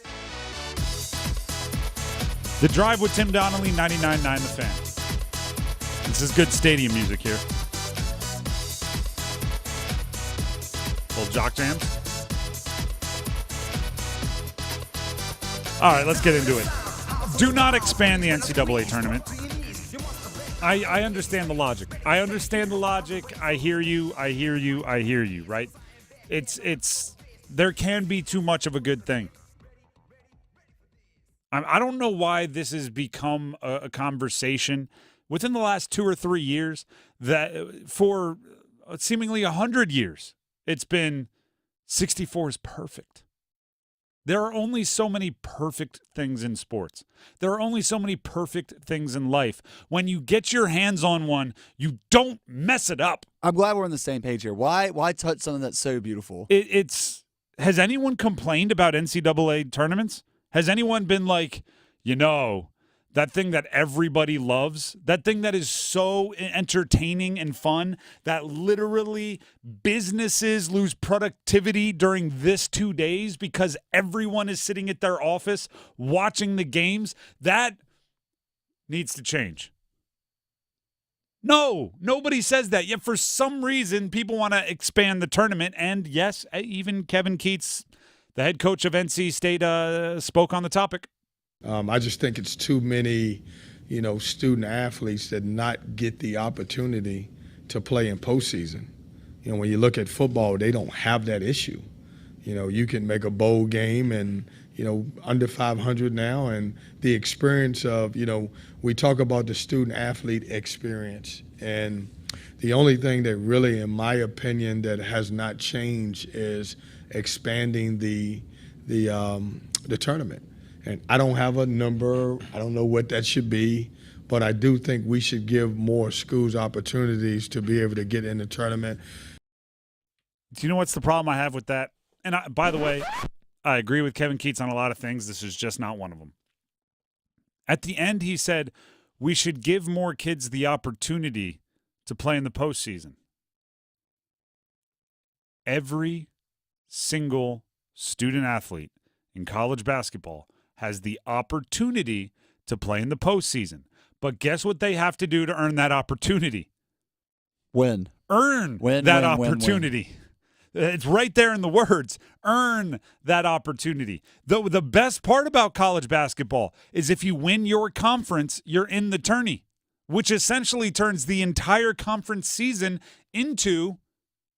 [SPEAKER 6] The Drive with Tim Donnelly, 99.9 The Fan. This is good stadium music here. Little jock jams. All right, let's get into it. Do not expand the NCAA tournament. I understand the logic. I understand the logic. I hear you, right? It's there can be too much of a good thing. I don't know why this has become a conversation within the last 2 or 3 years that for seemingly 100 years, it's been 64 is perfect. There are only so many perfect things in sports. There are only so many perfect things in life. When you get your hands on one, you don't mess it up.
[SPEAKER 1] I'm glad we're on the same page here. Why touch something that's so beautiful?
[SPEAKER 6] Has anyone complained about NCAA tournaments? Has anyone been like, that thing that everybody loves, that thing that is so entertaining and fun that literally businesses lose productivity during this 2 days because everyone is sitting at their office watching the games? That needs to change. No, nobody says that. Yet for some reason, people want to expand the tournament. And yes, even Kevin Keatts, the head coach of NC State, spoke on the topic.
[SPEAKER 11] I just think it's too many, student athletes that not get the opportunity to play in postseason. When you look at football, they don't have that issue. You can make a bowl game and, under 500 now, and the experience of, we talk about the student athlete experience. And the only thing that really, in my opinion, that has not changed is expanding the tournament. And I don't have a number. I don't know what that should be, but I do think we should give more schools opportunities to be able to get in the tournament.
[SPEAKER 6] Do you know what's the problem I have with that? And by the way, I agree with Kevin Keatts on a lot of things. This is just not one of them. At the end, he said, we should give more kids the opportunity to play in the postseason. Every single student athlete in college basketball has the opportunity to play in the postseason. But guess what they have to do to earn that opportunity?
[SPEAKER 1] Win
[SPEAKER 6] that opportunity. It's right there in the words. Earn that opportunity. The best part about college basketball is if you win your conference, you're in the tourney, which essentially turns the entire conference season into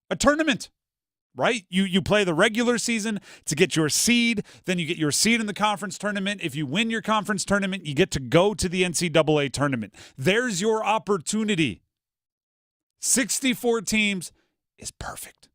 [SPEAKER 6] a tournament. Right? You play the regular season to get your seed. Then you get your seed in the conference tournament. If you win your conference tournament, you get to go to the NCAA tournament. There's your opportunity. 64 teams is perfect.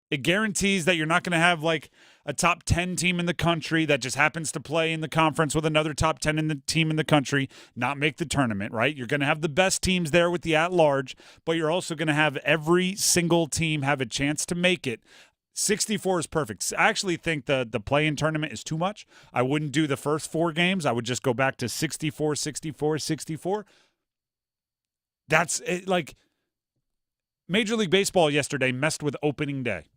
[SPEAKER 6] It guarantees that you're not going to have like a top 10 team in the country that just happens to play in the conference with another top 10 team in the country not make the tournament, right? You're going to have the best teams there with the at-large, but you're also going to have every single team have a chance to make it. 64 is perfect. I actually think the play-in tournament is too much. I wouldn't do the first 4 games. I would just go back to 64, 64, 64. That's it, like Major League Baseball yesterday messed with opening day.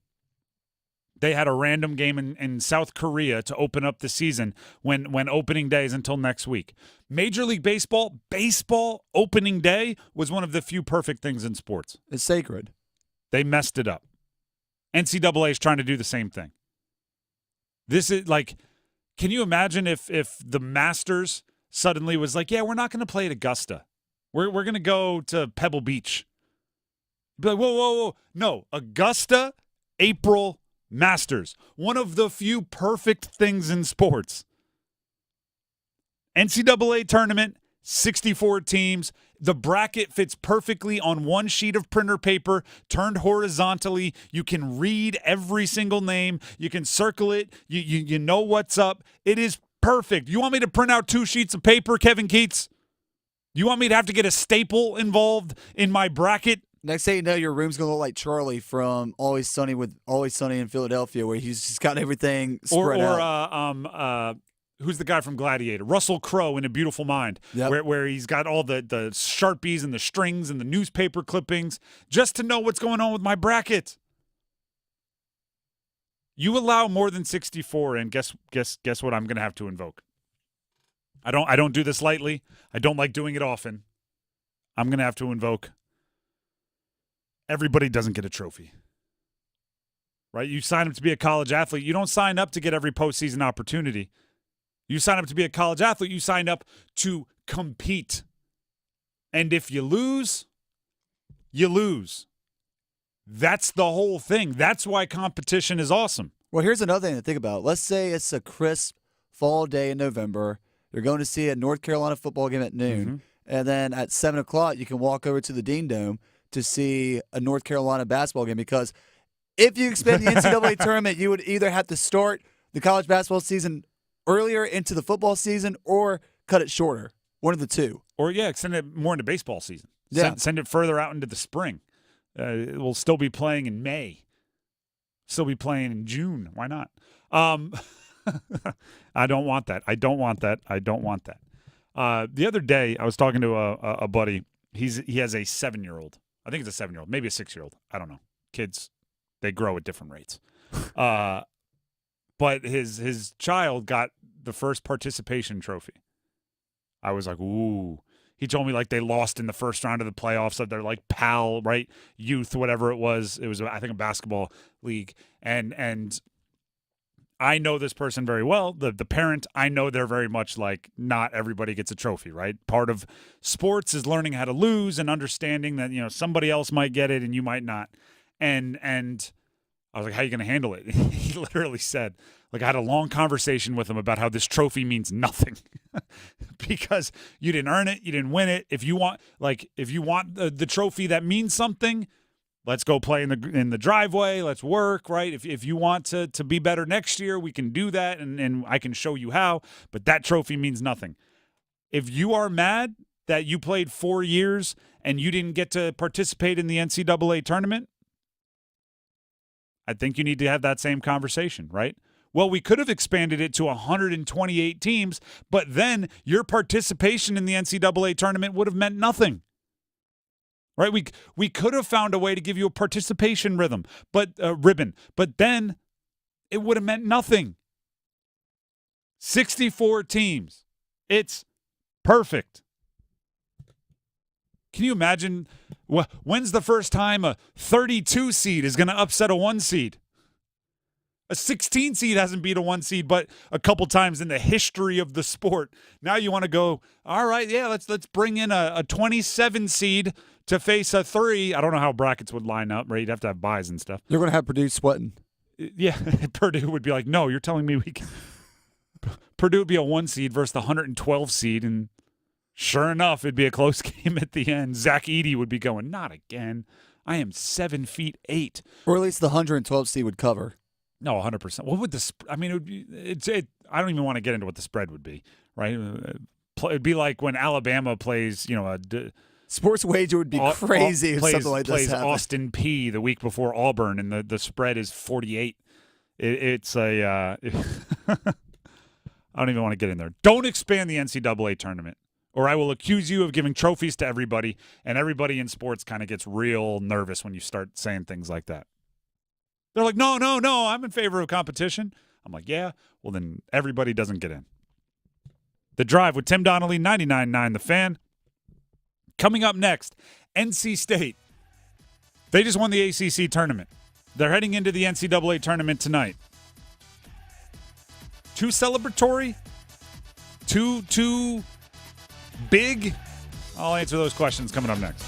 [SPEAKER 6] They had a random game in South Korea to open up the season when opening day is until next week. Major League Baseball opening day was one of the few perfect things in sports.
[SPEAKER 1] It's sacred.
[SPEAKER 6] They messed it up. NCAA is trying to do the same thing. This is like, can you imagine if the Masters suddenly was like, yeah, we're not going to play at Augusta. We're going to go to Pebble Beach. Be like, whoa. No, Augusta, April, Masters, one of the few perfect things in sports. NCAA tournament, 64 teams. The bracket fits perfectly on one sheet of printer paper, turned horizontally. You can read every single name. You can circle it. You know what's up. It is perfect. You want me to print out 2 sheets of paper, Kevin Keatts? You want me to have to get a staple involved in my bracket?
[SPEAKER 1] Next thing you know, your room's gonna look like Charlie from Always Sunny in Philadelphia, where he's just got everything spread out.
[SPEAKER 6] Who's the guy from Gladiator? Russell Crowe in A Beautiful Mind, where he's got all the Sharpies and the strings and the newspaper clippings just to know what's going on with my bracket. You allow more than 64, and guess what I'm gonna have to invoke. I don't do this lightly. I don't like doing it often. I'm gonna have to invoke. Everybody doesn't get a trophy, right? You sign up to be a college athlete. You don't sign up to get every postseason opportunity. You sign up to be a college athlete. You sign up to compete. And if you lose, you lose. That's the whole thing. That's why competition is awesome.
[SPEAKER 1] Well, here's another thing to think about. Let's say it's a crisp fall day in November. You're going to see a North Carolina football game at noon. Mm-hmm. And then at 7 o'clock, you can walk over to the Dean Dome to see a North Carolina basketball game, because if you expand the NCAA tournament, you would either have to start the college basketball season earlier into the football season or cut it shorter. One of the two.
[SPEAKER 6] Or, extend it more into baseball season.
[SPEAKER 1] Yeah.
[SPEAKER 6] Send it further out into the spring. We'll still be playing in May. Still be playing in June. Why not? I don't want that. I don't want that. The other day, I was talking to a buddy. He has a 7-year-old. I think it's a 7-year-old, maybe a 6-year-old. I don't know. Kids, they grow at different rates. But his child got the first participation trophy. I was like, ooh. He told me like they lost in the first round of the playoffs of their like PAL, right? Youth, whatever it was. It was, I think, a basketball league. And I know this person very well. The parent, I know they're very much like not everybody gets a trophy, right? Part of sports is learning how to lose and understanding that, somebody else might get it and you might not. And I was like, how are you going to handle it? He literally said, I had a long conversation with him about how this trophy means nothing because you didn't earn it, you didn't win it. If you want the trophy that means something, let's go play in the driveway. Let's work, right? If you want to be better next year, we can do that, and I can show you how. But that trophy means nothing. If you are mad that you played 4 years and you didn't get to participate in the NCAA tournament, I think you need to have that same conversation, right? Well, we could have expanded it to 128 teams, but then your participation in the NCAA tournament would have meant nothing. Right? We could have found a way to give you a participation ribbon, but then it would have meant nothing. 64 teams. It's perfect. Can you imagine when's the first time a 32 seed is going to upset a 1 seed? A 16 seed hasn't beat a 1 seed, but a couple times in the history of the sport. Now you want to go, all right, yeah, let's bring in a 27 seed to face a 3. I don't know how brackets would line up, right? You'd have to have buys and stuff.
[SPEAKER 1] You're going to have Purdue sweating.
[SPEAKER 6] Yeah, Purdue would be like, no, you're telling me we can. Purdue would be a 1 seed versus the 112 seed, and sure enough, it'd be a close game at the end. Zach Edey would be going, not again. I am 7'8".
[SPEAKER 1] Or at least the 112 seed would cover.
[SPEAKER 6] No, 100%. What would I mean, it would be. I don't even want to get into what the spread would be, right? It'd be like when Alabama plays,
[SPEAKER 1] Sports wager would be crazy if something like this
[SPEAKER 6] plays
[SPEAKER 1] happened.
[SPEAKER 6] Austin P the week before Auburn, and the spread is 48. It's a. I don't even want to get in there. Don't expand the NCAA tournament, or I will accuse you of giving trophies to everybody, and everybody in sports kind of gets real nervous when you start saying things like that. They're like, no, I'm in favor of competition. I'm like, yeah, well, then everybody doesn't get in. The Drive with Tim Donnelly, 99.9 The Fan. Coming up next, NC State. They just won the ACC tournament. They're heading into the NCAA tournament tonight. Too celebratory? Too big? I'll answer those questions coming up next.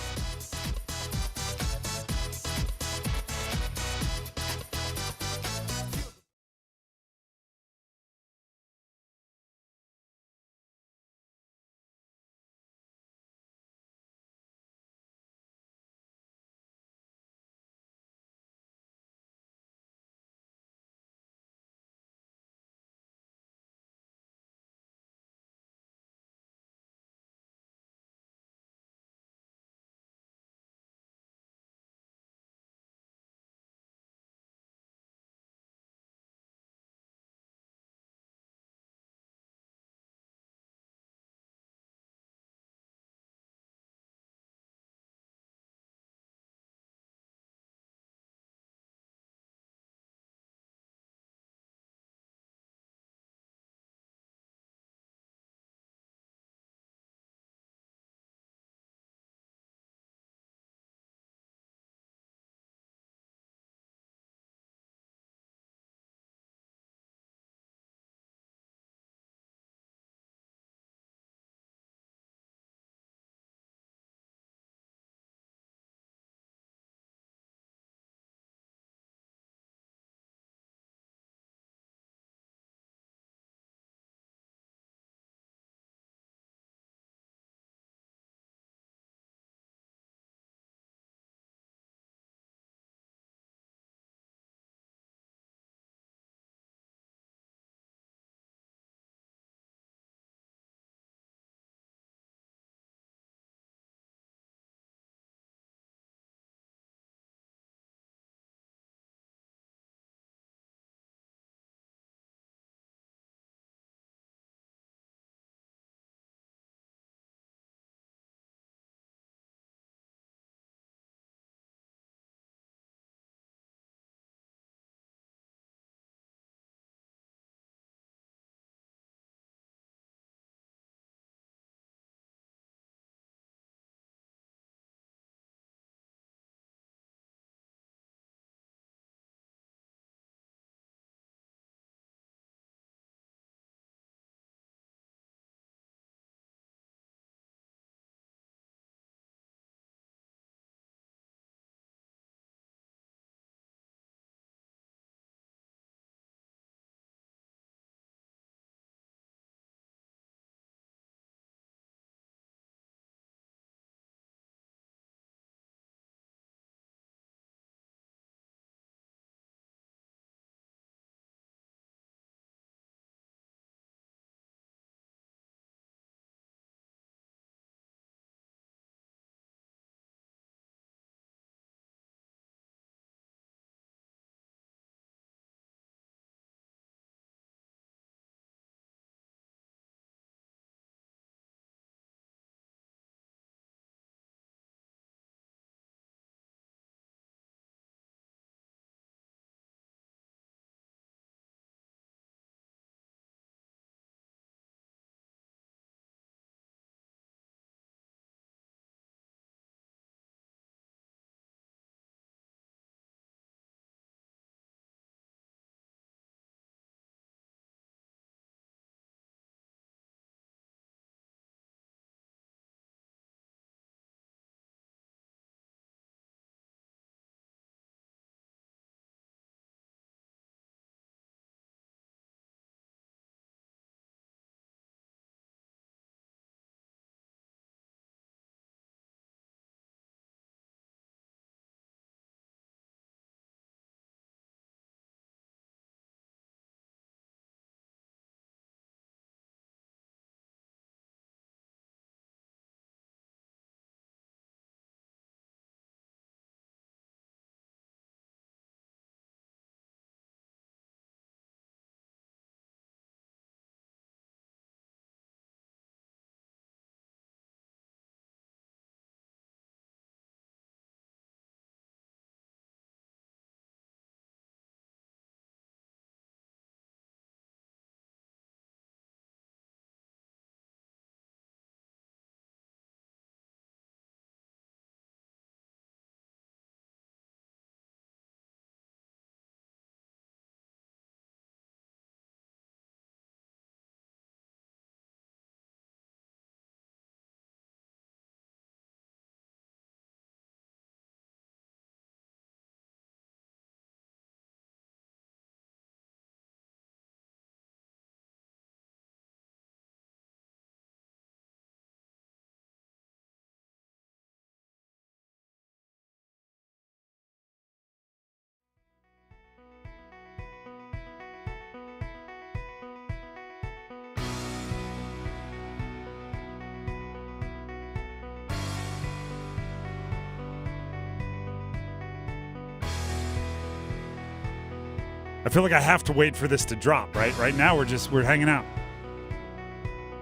[SPEAKER 6] I feel like I have to wait for this to drop, right? Right now we're hanging out.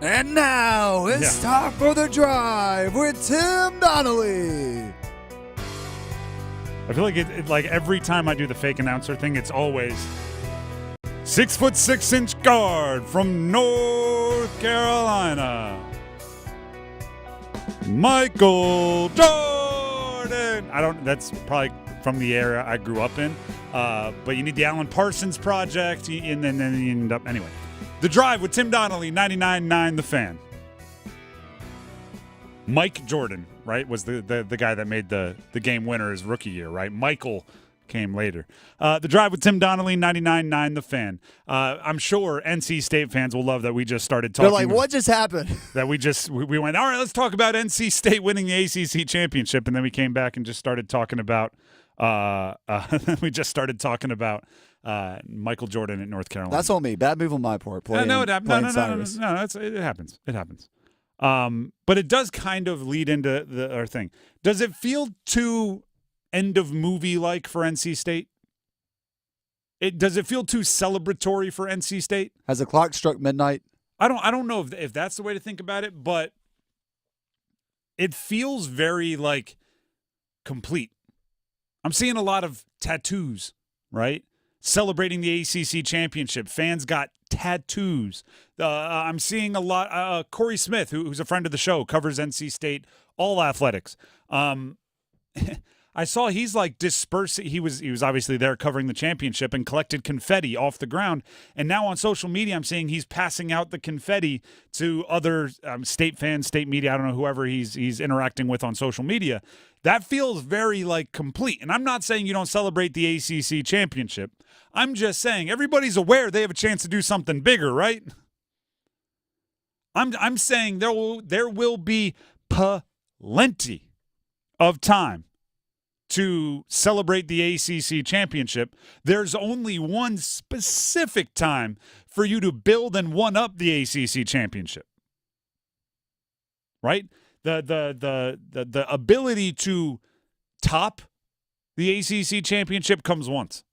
[SPEAKER 1] And now it's time for the drive with Tim Donnelly.
[SPEAKER 6] I feel like like every time I do the fake announcer thing, it's always 6'6" guard from North Carolina, Michael Jordan. That's probably from the era I grew up in. But you need the Alan Parsons Project, and then you end up anyway. The Drive with Tim Donnelly, 99.9 The Fan. Mike Jordan, right, was the guy that made the game winner his rookie year, right? Michael came later. The Drive with Tim Donnelly, 99.9 The Fan. I'm sure NC State fans will love that we just started talking.
[SPEAKER 1] They're like, what just happened?
[SPEAKER 6] That we went, all right, let's talk about NC State winning the ACC championship, and then we came back and just started talking about Michael Jordan at North Carolina.
[SPEAKER 1] That's on me. Bad move on my part.
[SPEAKER 6] No, it happens. It happens. It happens. But it does kind of lead into our thing. Does it feel too end of movie like for NC State? Does it feel too celebratory for NC State?
[SPEAKER 1] Has the clock struck midnight?
[SPEAKER 6] I don't know if that's the way to think about it, but it feels very like complete. I'm seeing a lot of tattoos, right? Celebrating the ACC championship. Fans got tattoos. I'm seeing a lot. Corey Smith, who's a friend of the show, covers NC State, all athletics. I saw he's like dispersing. He was obviously there covering the championship and collected confetti off the ground. And now on social media, I'm seeing he's passing out the confetti to other State fans, State media. I don't know, whoever he's interacting with on social media. That feels very like complete. And I'm not saying you don't celebrate the ACC championship. I'm just saying everybody's aware they have a chance to do something bigger, right? I'm saying there will be plenty of time to celebrate the ACC championship. There's only one specific time for you to build and one-up the ACC championship, right? The ability to top the ACC championship comes once,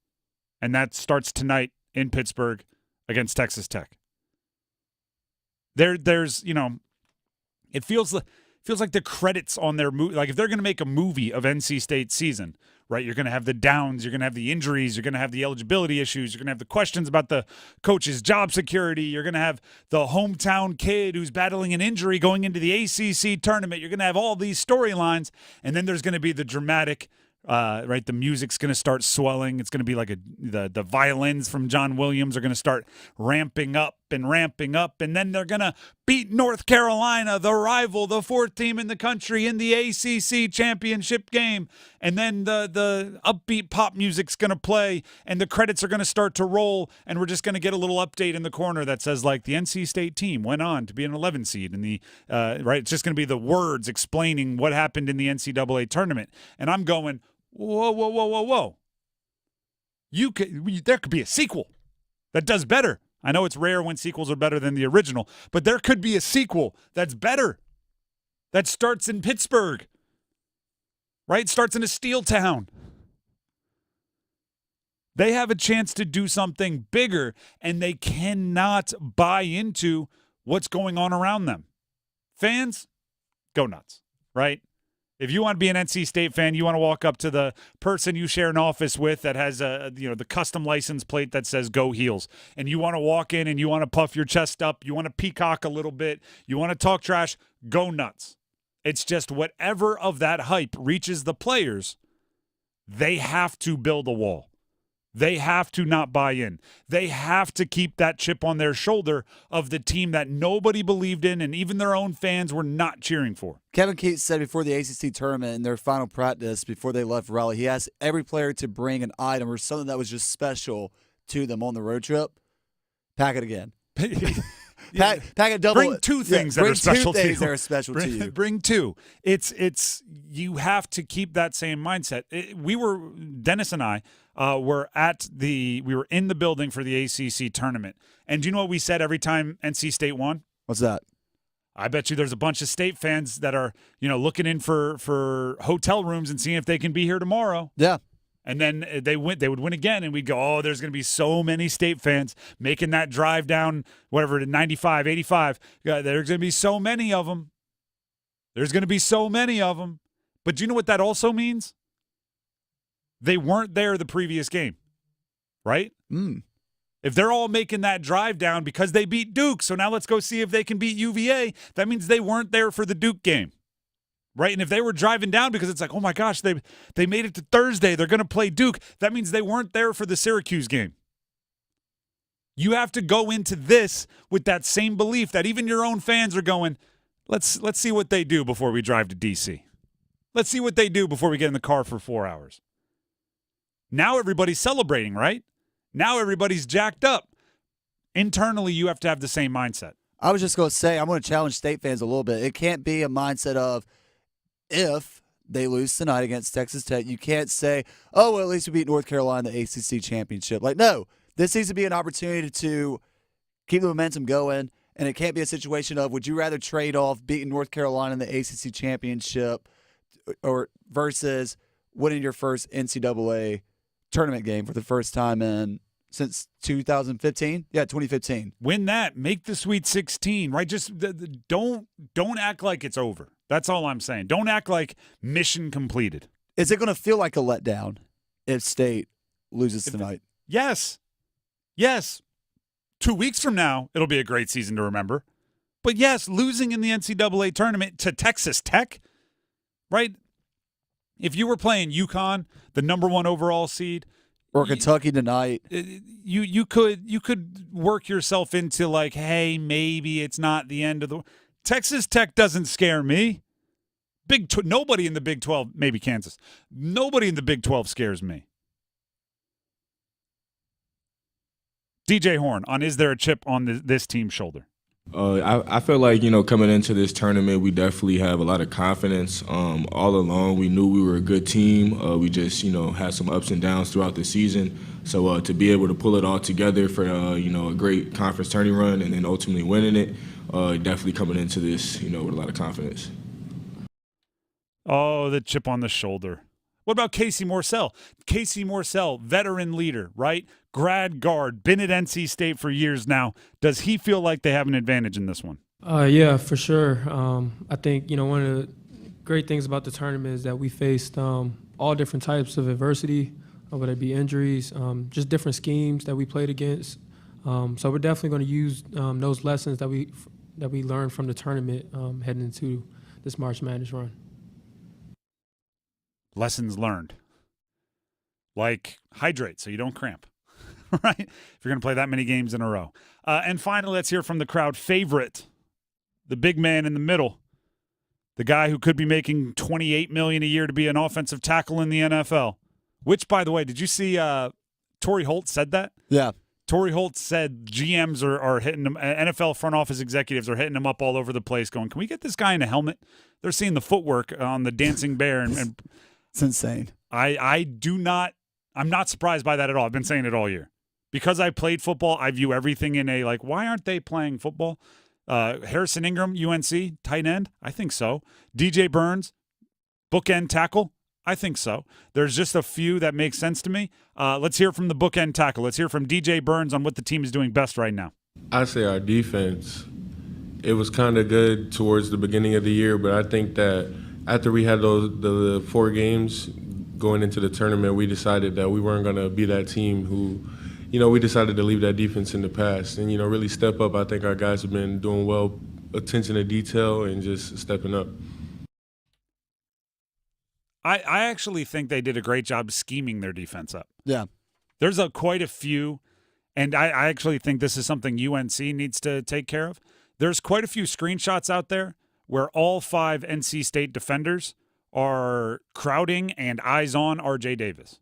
[SPEAKER 6] and that starts tonight in Pittsburgh against Texas Tech. There's it feels like the credits on their movie, like if they're going to make a movie of NC State's season, right? You're going to have the downs, you're going to have the injuries, you're going to have the eligibility issues, you're going to have the questions about the coach's job security, you're going to have the hometown kid who's battling an injury going into the ACC tournament. You're going to have all these storylines, and then there's going to be the dramatic, right? The music's going to start swelling. It's going to be like the violins from John Williams are going to start ramping up, and then they're going to beat North Carolina, the rival, the fourth team in the country, in the ACC championship game. And then the upbeat pop music's going to play, and the credits are going to start to roll, and we're just going to get a little update in the corner that says, like, the NC State team went on to be an 11 seed. And right, it's just going to be the words explaining what happened in the NCAA tournament. And I'm going, whoa. There could be a sequel that does better. I know it's rare when sequels are better than the original, but there could be a sequel that's better, that starts in Pittsburgh, right? Starts in a steel town. They have a chance to do something bigger, and they cannot buy into what's going on around them. Fans, go nuts, right? If you want to be an NC State fan, you want to walk up to the person you share an office with that has the custom license plate that says "Go Heels," and you want to walk in and you want to puff your chest up, you want to peacock a little bit, you want to talk trash, go nuts. It's just whatever of that hype reaches the players, they have to build a wall. They have to not buy in. They have to keep that chip on their shoulder of the team that nobody believed in and even their own fans were not cheering for.
[SPEAKER 1] Kevin Keats said before the ACC tournament in their final practice, before they left Raleigh, he asked every player to bring an item or something that was just special to them on the road trip. Pack it again. Pack a double.
[SPEAKER 6] Bring two things that are special to you.
[SPEAKER 1] That are special to you.
[SPEAKER 6] Bring two. It's you have to keep that same mindset. Dennis and I were in the building for the ACC tournament, and do you know what we said every time NC State won?
[SPEAKER 1] What's that?
[SPEAKER 6] I bet you there's a bunch of State fans that are looking in for hotel rooms and seeing if they can be here tomorrow.
[SPEAKER 1] Yeah.
[SPEAKER 6] And then they would win again, and we'd go, oh, there's going to be so many State fans making that drive down, whatever, to 95, 85. There's going to be so many of them. There's going to be so many of them. But do you know what that also means? They weren't there the previous game, right? If they're all making that drive down because they beat Duke, so now let's go see if they can beat UVA, that means they weren't there for the Duke game. Right? And if they were driving down because it's like, oh my gosh, they made it to Thursday, they're going to play Duke, that means they weren't there for the Syracuse game. You have to go into this with that same belief that even your own fans are going, let's see what they do before we drive to DC. Let's see what they do before we get in the car for 4 hours. Now everybody's celebrating, right? Now everybody's jacked up. Internally, you have to have the same mindset.
[SPEAKER 1] I was just going to say, I'm going to challenge State fans a little bit. It can't be a mindset of, if they lose tonight against Texas Tech, you can't say, oh, well, at least we beat North Carolina in the ACC championship. Like, no, this needs to be an opportunity to keep the momentum going, and it can't be a situation of, would you rather trade off beating North Carolina in the ACC championship or versus winning your first NCAA tournament game for the first time since 2015? Yeah, 2015.
[SPEAKER 6] Win that. Make the Sweet 16, right? Just don't act like it's over. That's all I'm saying. Don't act like mission completed.
[SPEAKER 1] Is it going to feel like a letdown if State loses tonight?
[SPEAKER 6] Yes. 2 weeks from now, it'll be a great season to remember. But yes, losing in the NCAA tournament to Texas Tech, right? If you were playing UConn, the number 1 overall seed,
[SPEAKER 1] or Kentucky tonight,
[SPEAKER 6] you could work yourself into like, hey, maybe it's not the end of the. Texas Tech doesn't scare me. Nobody in the Big 12, maybe Kansas. Nobody in the Big 12 scares me. DJ Horn on Is There a Chip on this team's shoulder?
[SPEAKER 12] I feel like, coming into this tournament, we definitely have a lot of confidence. All along, we knew we were a good team. We just, had some ups and downs throughout the season. So to be able to pull it all together for, a great conference tourney run and then ultimately winning it, definitely coming into this, with a lot of confidence.
[SPEAKER 6] Oh, the chip on the shoulder. What about Casey Morsell? Casey Morsell, veteran leader, right? Grad guard, been at NC State for years now. Does he feel like they have an advantage in this one?
[SPEAKER 13] Yeah, for sure. I think, one of the great things about the tournament is that we faced all different types of adversity, whether it be injuries, just different schemes that we played against. So we're definitely going to use those lessons that we learned from the tournament heading into this March Madness run.
[SPEAKER 6] Lessons learned. Like hydrate so you don't cramp, right? If you're going to play that many games in a row. And finally, let's hear from the crowd favorite, the big man in the middle, the guy who could be making $28 million a year to be an offensive tackle in the NFL. Which, by the way, did you see Torrey Holt said that?
[SPEAKER 1] Yeah.
[SPEAKER 6] Torrey Holt said GMs are hitting him, NFL front office executives are hitting him up all over the place going, can we get this guy in a helmet? They're seeing the footwork on the dancing bear. And
[SPEAKER 1] it's insane.
[SPEAKER 6] I'm not surprised by that at all. I've been saying it all year. Because I played football, I view everything in a, like, why aren't they playing football? Harrison Ingram, UNC, tight end? I think so. DJ Burns, bookend tackle? I think so. There's just a few that make sense to me. Let's hear from the bookend tackle. Let's hear from DJ Burns on what the team is doing best right now.
[SPEAKER 14] I'd say our defense, it was kind of good towards the beginning of the year, but I think that after we had the 4 games going into the tournament, we decided that we weren't going to be that team who, we decided to leave that defense in the past and, really step up. I think our guys have been doing well, attention to detail, and just stepping up.
[SPEAKER 6] I actually think they did a great job scheming their defense up.
[SPEAKER 1] Yeah.
[SPEAKER 6] There's quite a few, and I actually think this is something UNC needs to take care of. There's quite a few screenshots out there where all 5 NC State defenders are crowding and eyes on RJ Davis.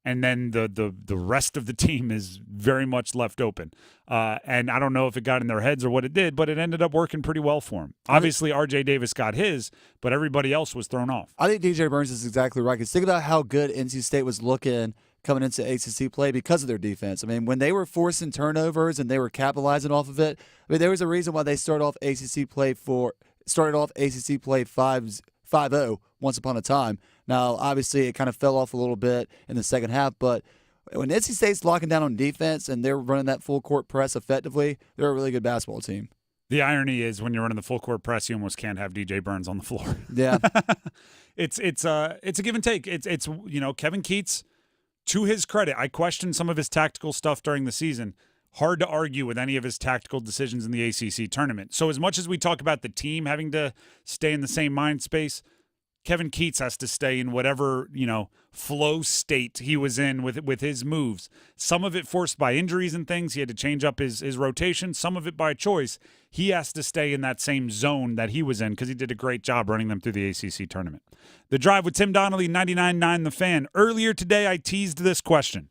[SPEAKER 6] And then the rest of the team is very much left open. And I don't know if it got in their heads or what it did, but it ended up working pretty well for him. Obviously, RJ Davis got his, but everybody else was thrown off.
[SPEAKER 1] I think DJ Burns is exactly right. Because think about how good NC State was looking coming into ACC play because of their defense. I mean, when they were forcing turnovers and they were capitalizing off of it, I mean, there was a reason why they started off ACC play 5-0 once upon a time. Now, obviously, it kind of fell off a little bit in the second half, but when NC State's locking down on defense and they're running that full court press effectively, they're a really good basketball team.
[SPEAKER 6] The irony is when you're running the full court press, you almost can't have DJ Burns on the floor.
[SPEAKER 1] Yeah.
[SPEAKER 6] It's a give and take. It's Kevin Keats, to his credit, I questioned some of his tactical stuff during the season. Hard to argue with any of his tactical decisions in the ACC tournament. So as much as we talk about the team having to stay in the same mind space, Kevin Keats has to stay in whatever, flow state he was in with his moves. Some of it forced by injuries and things. He had to change up his rotation. Some of it by choice. He has to stay in that same zone that he was in because he did a great job running them through the ACC tournament. The Drive with Tim Donnelly, 99.9 The Fan. Earlier today, I teased this question.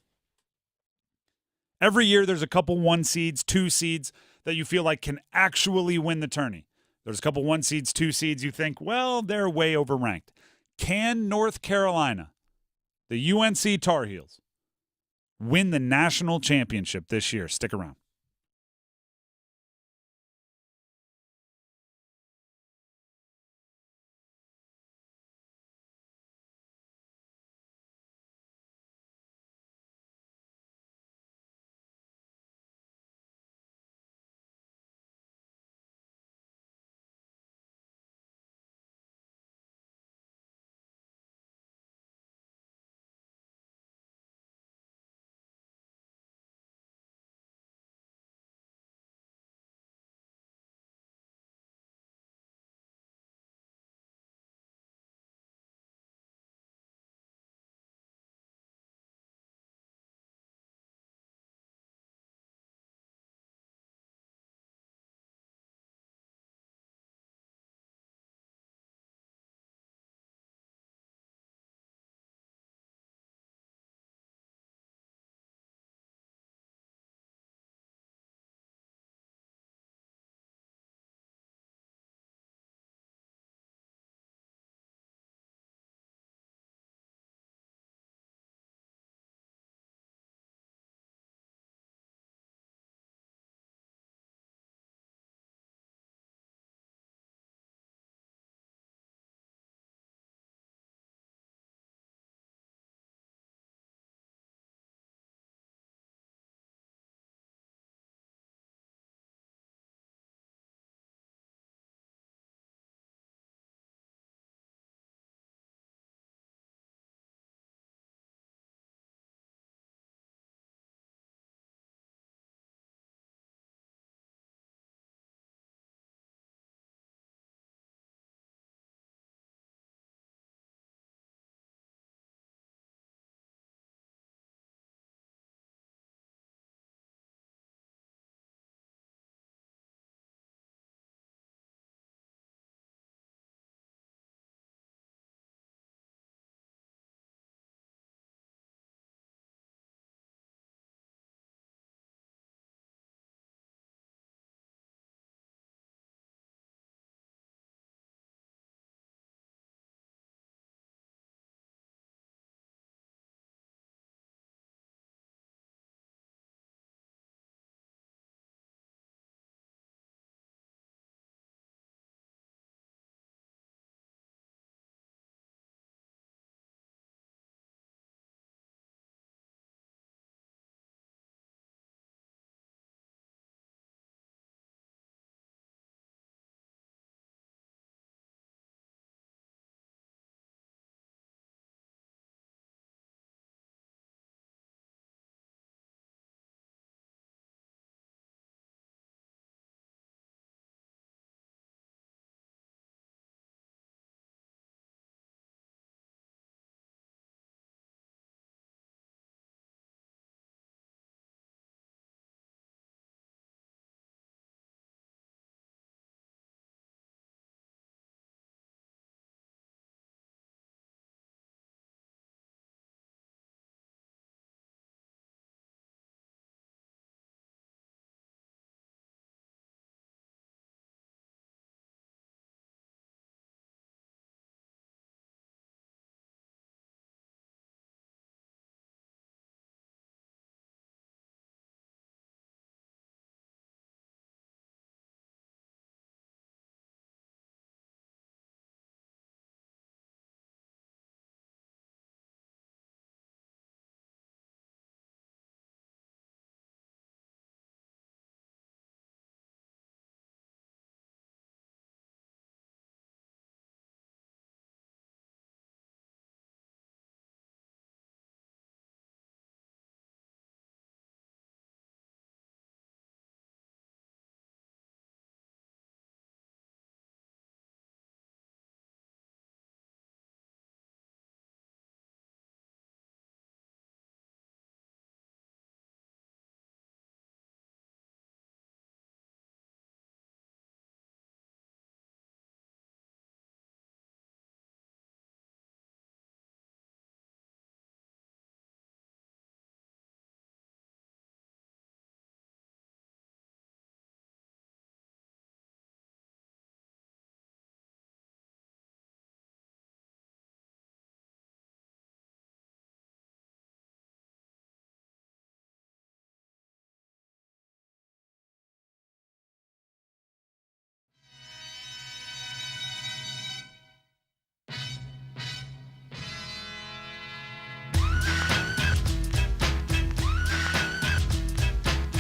[SPEAKER 6] Every year, there's a couple 1 seeds, 2 seeds that you feel like can actually win the tourney. There's a couple 1 seeds, 2 seeds you think, well, they're way overranked. Can North Carolina, the UNC Tar Heels, win the national championship this year? Stick around.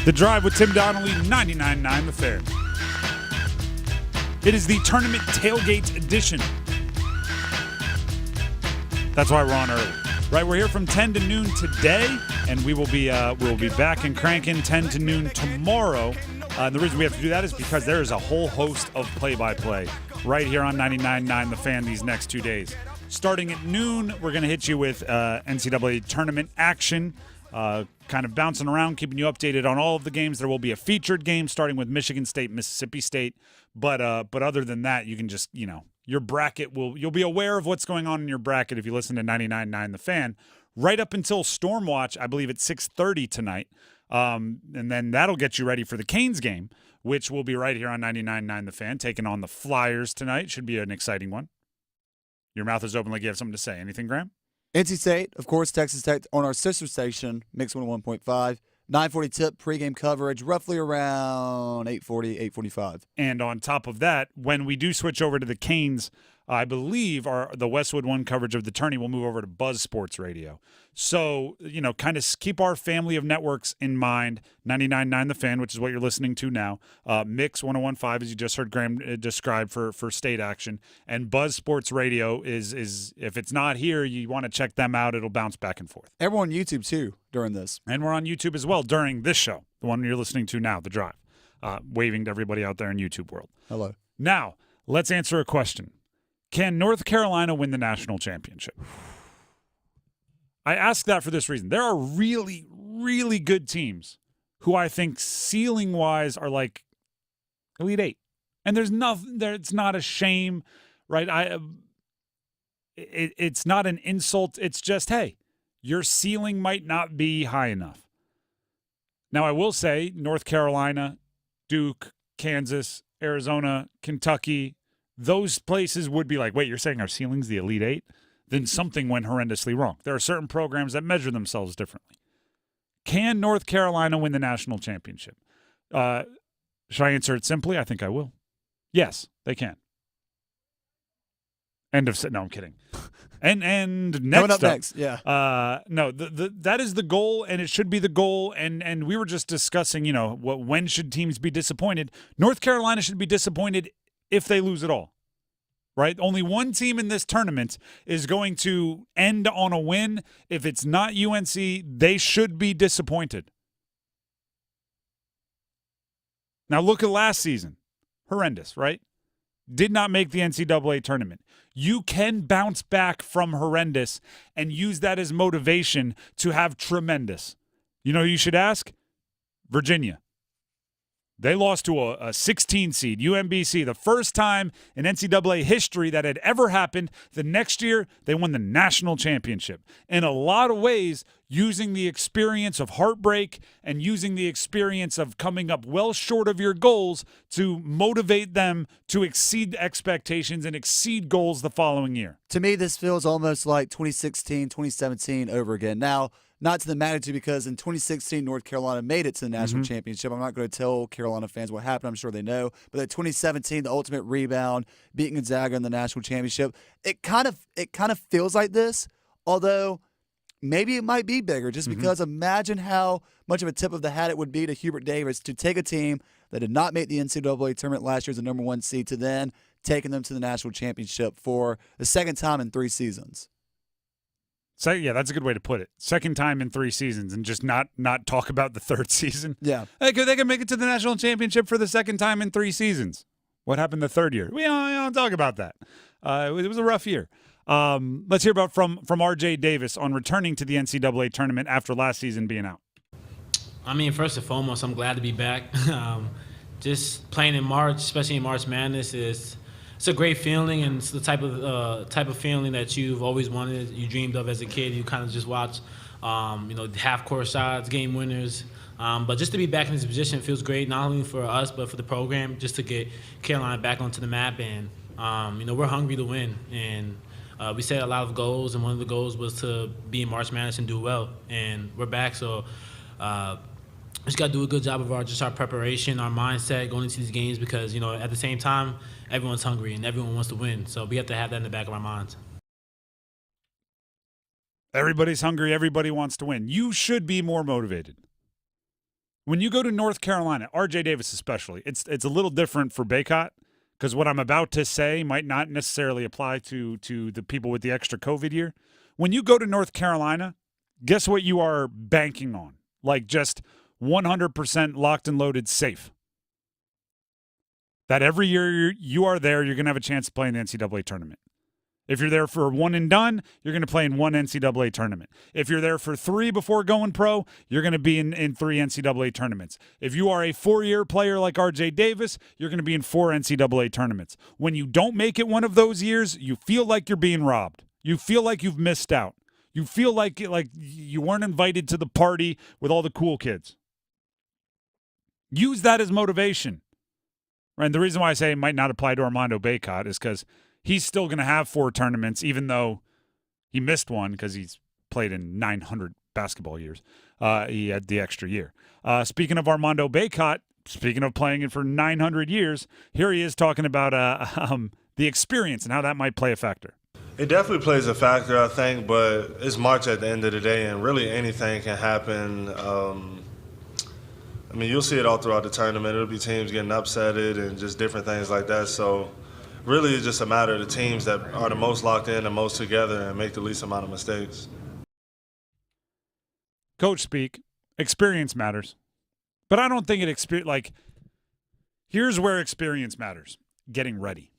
[SPEAKER 6] The Drive with Tim Donnelly, 99.9 The Fan. It is the tournament tailgate edition. That's why we're on early. Right, we're here from 10 to noon today, and we'll be back and cranking 10 to noon tomorrow. The reason we have to do that is because there is a whole host of play-by-play right here on 99.9 The Fan these next 2 days. Starting at noon, we're going to hit you with NCAA tournament action, kind of bouncing around, keeping you updated on all of the games. There will be a featured game starting with Michigan State, Mississippi State, but other than that, you can just, your bracket you'll be aware of what's going on in your bracket if you listen to 99.9 The Fan right up until Stormwatch, I believe at 6:30 tonight. And then that'll get you ready for the Canes game, which will be right here on 99.9 The Fan, taking on the Flyers tonight. Should be an exciting one. Your mouth is open like you have something to say. Anything, Graham?
[SPEAKER 1] NC State, of course, Texas Tech on our sister station, Mix 101.5. 9:40 tip, pregame coverage, roughly around 8:40, 8:45.
[SPEAKER 6] And on top of that, when we do switch over to the Canes, I believe the Westwood One coverage of the tourney will move over to Buzz Sports Radio. So, kind of keep our family of networks in mind. 99.9 The Fan, which is what you're listening to now. Mix 101.5, as you just heard Graham describe for state action. And Buzz Sports Radio is if it's not here, you want to check them out. It'll bounce back and forth.
[SPEAKER 1] And we're on YouTube, too, during this.
[SPEAKER 6] And we're on YouTube as well during this show, the one you're listening to now, The Drive. Waving to everybody out there in YouTube world.
[SPEAKER 1] Hello.
[SPEAKER 6] Now, let's answer a question. Can North Carolina win the national championship? I ask that for this reason. There are really, really good teams who I think ceiling-wise are like Elite Eight. And there's nothing there. It's not a shame, right? It's not an insult. It's just, hey, your ceiling might not be high enough. Now, I will say North Carolina, Duke, Kansas, Arizona, Kentucky, those places would be like, wait, you're saying our ceiling's the Elite Eight? Then something went horrendously wrong. There are certain programs that measure themselves differently. Can North Carolina win the national championship? Should I answer it simply? I think I will. Yes, they can. No, I'm kidding. And next
[SPEAKER 1] coming up next, yeah.
[SPEAKER 6] No, that is the goal, and it should be the goal. And we were just discussing, when should teams be disappointed? North Carolina should be disappointed if they lose it all. Right? Only one team in this tournament is going to end on a win. If it's not UNC, they should be disappointed. Now look at last season. Horrendous, right? Did not make the NCAA tournament. You can bounce back from horrendous and use that as motivation to have tremendous. You know who you should ask? Virginia. They lost to a 16 seed, UMBC, the first time in NCAA history that had ever happened. The next year, they won the national championship. In a lot of ways, using the experience of heartbreak and using the experience of coming up well short of your goals to motivate them to exceed expectations and exceed goals the following year.
[SPEAKER 1] To me, this feels almost like 2016, 2017 over again. Now, not to the magnitude, because in 2016, North Carolina made it to the national championship. I'm not going to tell Carolina fans what happened. I'm sure they know. But in 2017, the ultimate rebound, beating Gonzaga in the national championship, it kind of feels like this, although maybe it might be bigger, just because imagine how much of a tip of the hat it would be to Hubert Davis to take a team that did not make the NCAA tournament last year as the number one seed to then taking them to the national championship for the second time in 3 seasons.
[SPEAKER 6] So, yeah, that's a good way to put it. Second time in 3 seasons, and just not talk about the third season.
[SPEAKER 1] Yeah.
[SPEAKER 6] They can make it to the national championship for the second time in 3 seasons. What happened the third year? We don't talk about that. It was a rough year. Let's hear about from R.J. Davis on returning to the NCAA tournament after last season being out.
[SPEAKER 8] I mean, first and foremost, I'm glad to be back. Just playing in March, especially in March Madness, it's a great feeling, and it's the type of feeling that you've always wanted, you dreamed of as a kid. You kind of just watch, half-court shots, game winners. But just to be back in this position feels great, not only for us but for the program, just to get Carolina back onto the map. And we're hungry to win, and we set a lot of goals, and one of the goals was to be in March Madness and do well. And we're back, so we just got to do a good job of our preparation, our mindset going into these games, because at the same time, everyone's hungry and everyone wants to win. So we have to have that in the back of our minds.
[SPEAKER 6] Everybody's hungry. Everybody wants to win. You should be more motivated. When you go to North Carolina, R.J. Davis especially, it's a little different for Baycott because what I'm about to say might not necessarily apply to the people with the extra COVID year. When you go to North Carolina, guess what you are banking on? Like just 100% locked and loaded safe. That every year you are there, you're going to have a chance to play in the NCAA tournament. If you're there for one and done, you're going to play in one NCAA tournament. If you're there for 3 before going pro, you're going to be in 3 NCAA tournaments. If you are a 4-year player like R.J. Davis, you're going to be in 4 NCAA tournaments. When you don't make it one of those years, you feel like you're being robbed. You feel like you've missed out. You feel like you weren't invited to the party with all the cool kids. Use that as motivation. Right? And the reason why I say it might not apply to Armando Baycott is because he's still going to have 4 tournaments, even though he missed one because he's played in 900 basketball years. He had the extra year. Speaking of Armando Baycott, speaking of playing it for 900 years, here he is talking about the experience and how that might play a factor.
[SPEAKER 9] It definitely plays a factor, I think, but it's March at the end of the day, and really anything can happen. I mean, you'll see it all throughout the tournament. It'll be teams getting upsetted and just different things like that. So really it's just a matter of the teams that are the most locked in and most together and make the least amount of mistakes.
[SPEAKER 6] Coach speak, experience matters. But I don't think here's where experience matters, getting ready.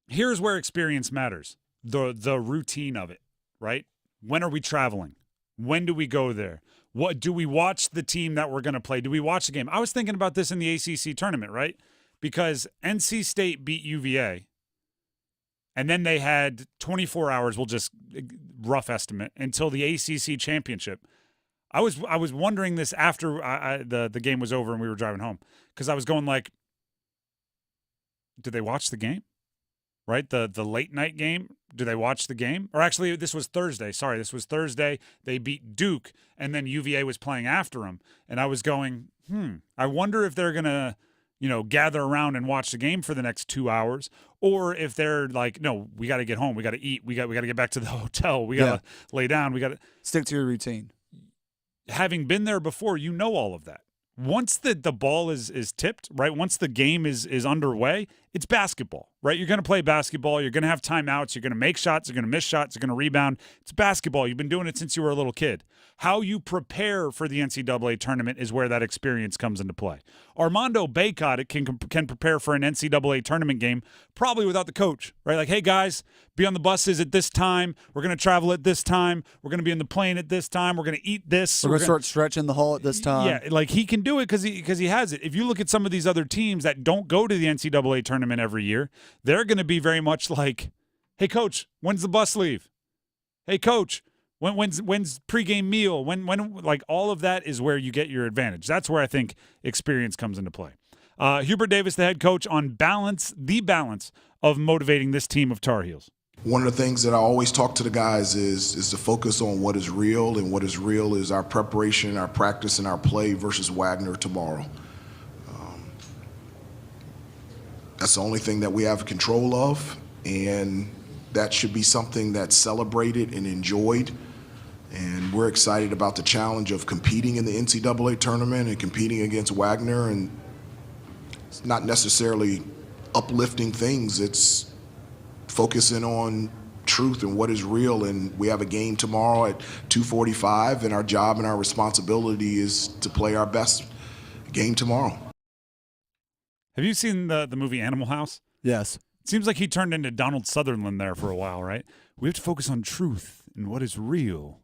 [SPEAKER 6] Here's where experience matters, the routine of it, right? When are we traveling? When do we go there? What do we watch the team that we're going to play? Do we watch the game? I was thinking about this in the ACC tournament, right? Because NC State beat UVA, and then they had 24 hours, we'll just rough estimate, until the ACC championship. I was wondering this after the game was over and we were driving home, because I was going like, did they watch the game? Right? The late night game. Do they watch the game? Or actually, this was Thursday. Sorry, this was Thursday. They beat Duke, and then UVA was playing after them. And I was going, I wonder if they're going to, gather around and watch the game for the next 2 hours, or if they're like, no, we got to get home. We got to eat. We got to get back to the hotel. We got to lay down. We got to
[SPEAKER 1] stick to your routine.
[SPEAKER 6] Having been there before, all of that. Once the ball is tipped, right? Once the game is underway, it's basketball, right? You're going to play basketball. You're going to have timeouts. You're going to make shots. You're going to miss shots. You're going to rebound. It's basketball. You've been doing it since you were a little kid. How you prepare for the NCAA tournament is where that experience comes into play. Armando Baycott can prepare for an NCAA tournament game probably without the coach, right? Like, hey, guys, be on the buses at this time. We're going to travel at this time. We're going to be in the plane at this time. We're going to eat this.
[SPEAKER 1] We're going to start stretching the hall at this time.
[SPEAKER 6] Yeah, like he can do it because he has it. If you look at some of these other teams that don't go to the NCAA tournament every year, they're going to be very much like, hey, coach, when's the bus leave? Hey, coach, when's pregame meal? When like all of that is where you get your advantage. That's where I think experience comes into play. Hubert Davis, the head coach, on the balance of motivating this team of Tar Heels.
[SPEAKER 7] One of the things that I always talk to the guys is to focus on what is real, and what is real is our preparation, our practice, and our play versus Wagner tomorrow. That's the only thing that we have control of, and that should be something that's celebrated and enjoyed. And we're excited about the challenge of competing in the NCAA tournament and competing against Wagner. And it's not necessarily uplifting things. It's focusing on truth and what is real. And we have a game tomorrow at 2:45, and our job and our responsibility is to play our best game tomorrow.
[SPEAKER 6] Have you seen the movie Animal House?
[SPEAKER 1] Yes.
[SPEAKER 6] It seems like he turned into Donald Sutherland there for a while, right? We have to focus on truth and what is real,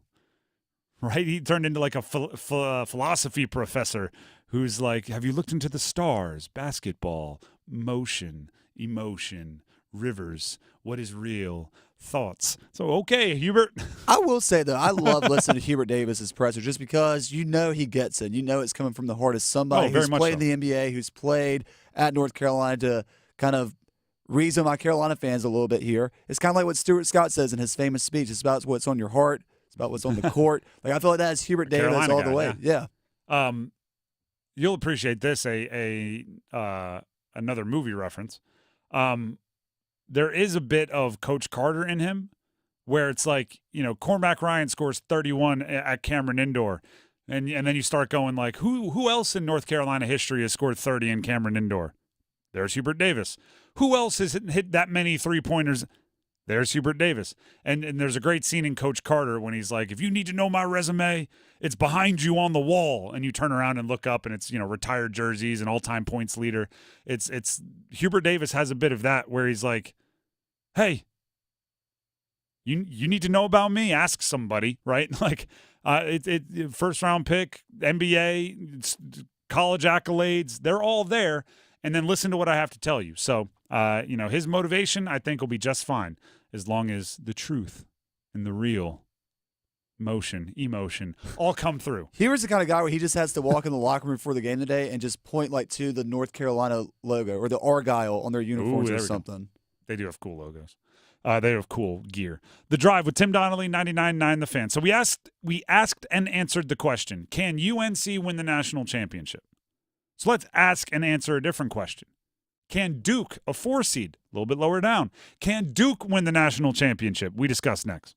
[SPEAKER 6] right? He turned into like a philosophy professor who's like, have you looked into the stars, basketball, motion, emotion, rivers, what is real, thoughts. So, okay, Hubert.
[SPEAKER 1] I will say, though, I love listening to Hubert Davis's presser just because he gets it. It's coming from the heart of somebody who's played in the NBA, who's played at North Carolina to kind of reason my Carolina fans a little bit here. It's kind of like what Stuart Scott says in his famous speech. It's about what's on your heart. It's about what's on the court. Like, I feel like that is Hubert Davis
[SPEAKER 6] Carolina
[SPEAKER 1] all
[SPEAKER 6] guy,
[SPEAKER 1] the way. Yeah.
[SPEAKER 6] You'll appreciate this, another movie reference. There is a bit of Coach Carter in him where it's like, Cormac Ryan scores 31 at Cameron Indoor. And then you start going like, who else in North Carolina history has scored 30 in Cameron Indoor? There's Hubert Davis. Who else has hit that many three-pointers? There's Hubert Davis. And there's a great scene in Coach Carter when he's like, if you need to know my resume, it's behind you on the wall. And you turn around and look up and it's, retired jerseys and all-time points leader. It's Hubert Davis has a bit of that where he's like, hey, you need to know about me, ask somebody, right? Like first-round pick, NBA, college accolades, they're all there. And then listen to what I have to tell you. So, his motivation, I think, will be just fine as long as the truth and the real emotion all come through.
[SPEAKER 1] He was the kind of guy where he just has to walk in the locker room before the game today and just point to the North Carolina logo or the Argyle on their uniforms or something.
[SPEAKER 6] They do have cool logos. They have cool gear. The Drive with Tim Donnelly, 99.9 The Fan. So we asked and answered the question, can UNC win the national championship? So let's ask and answer a different question. Can Duke, a 4 seed, a little bit lower down, can Duke win the national championship? We discuss next.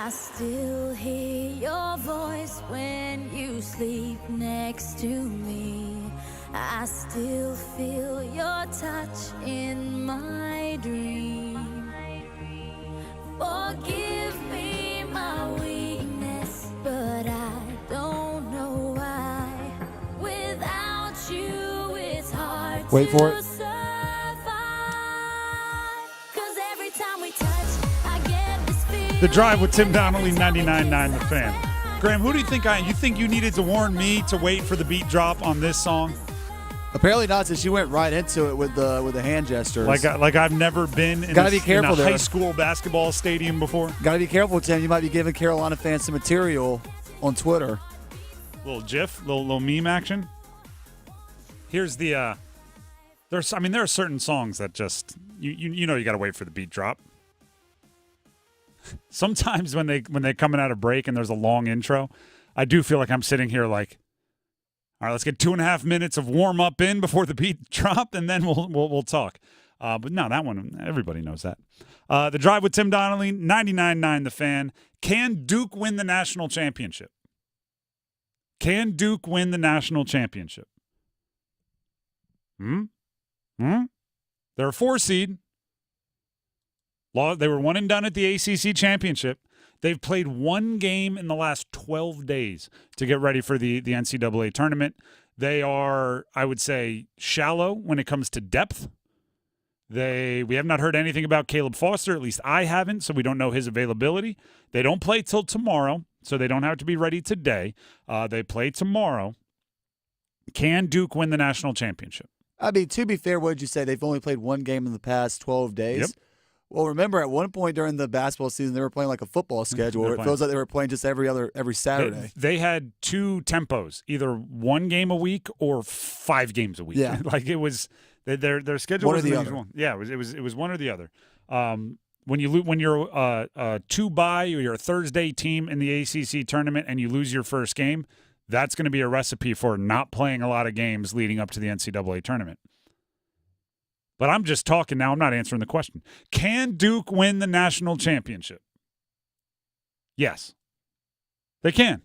[SPEAKER 15] I still hear your voice when you sleep next to me. I still feel your touch in my dream. Forgive me my weakness, but I don't know why. Without you, it's hard
[SPEAKER 1] Wait for
[SPEAKER 15] to
[SPEAKER 1] it.
[SPEAKER 15] survive. 'Cause every time we touch, I get this feeling.
[SPEAKER 6] The Drive with Tim Donnelly, 99.9 The Fan. Graham, who do you think you think you needed to warn me to wait for the beat drop on this song?
[SPEAKER 1] Apparently not, since she went right into it with the hand gestures.
[SPEAKER 6] Like I've never been in
[SPEAKER 1] Gotta be careful
[SPEAKER 6] in a
[SPEAKER 1] there.
[SPEAKER 6] high school basketball stadium before.
[SPEAKER 1] Got to be careful, Tim. You might be giving Carolina fans some material on Twitter.
[SPEAKER 6] Little GIF, little meme action. Here's the there are certain songs that just you know you got to wait for the beat drop. Sometimes when they're coming out of break and there's a long intro, I do feel like I'm sitting here like, all right, let's get 2.5 minutes of warm up in before the beat drop, and then we'll talk. But no, that one everybody knows that. The Drive with Tim Donnelly, 99.9 The Fan. Can Duke win the national championship? Can Duke win the national championship? They're a 4 seed. They were one and done at the ACC championship. They've played one game in the last 12 days to get ready for the NCAA tournament. They are, I would say, shallow when it comes to depth. We have not heard anything about Caleb Foster, at least I haven't, so we don't know his availability. They don't play till tomorrow, so they don't have to be ready today. They play tomorrow. Can Duke win the national championship?
[SPEAKER 1] I mean, to be fair, what did you say? They've only played one game in the past 12 days?
[SPEAKER 6] Yep.
[SPEAKER 1] Well, remember, at one point during the basketball season, they were playing like a football schedule where it feels like they were playing just every Saturday.
[SPEAKER 6] They had 2 tempos, either 1 game a week or 5 games a week.
[SPEAKER 1] Yeah.
[SPEAKER 6] Like it was their schedule was unusual. Yeah, it was one or the other. When you're a 2-bye or you're a Thursday team in the ACC tournament and you lose your first game, that's going to be a recipe for not playing a lot of games leading up to the NCAA tournament. But I'm just talking now. I'm not answering the question. Can Duke win the national championship? Yes. They can.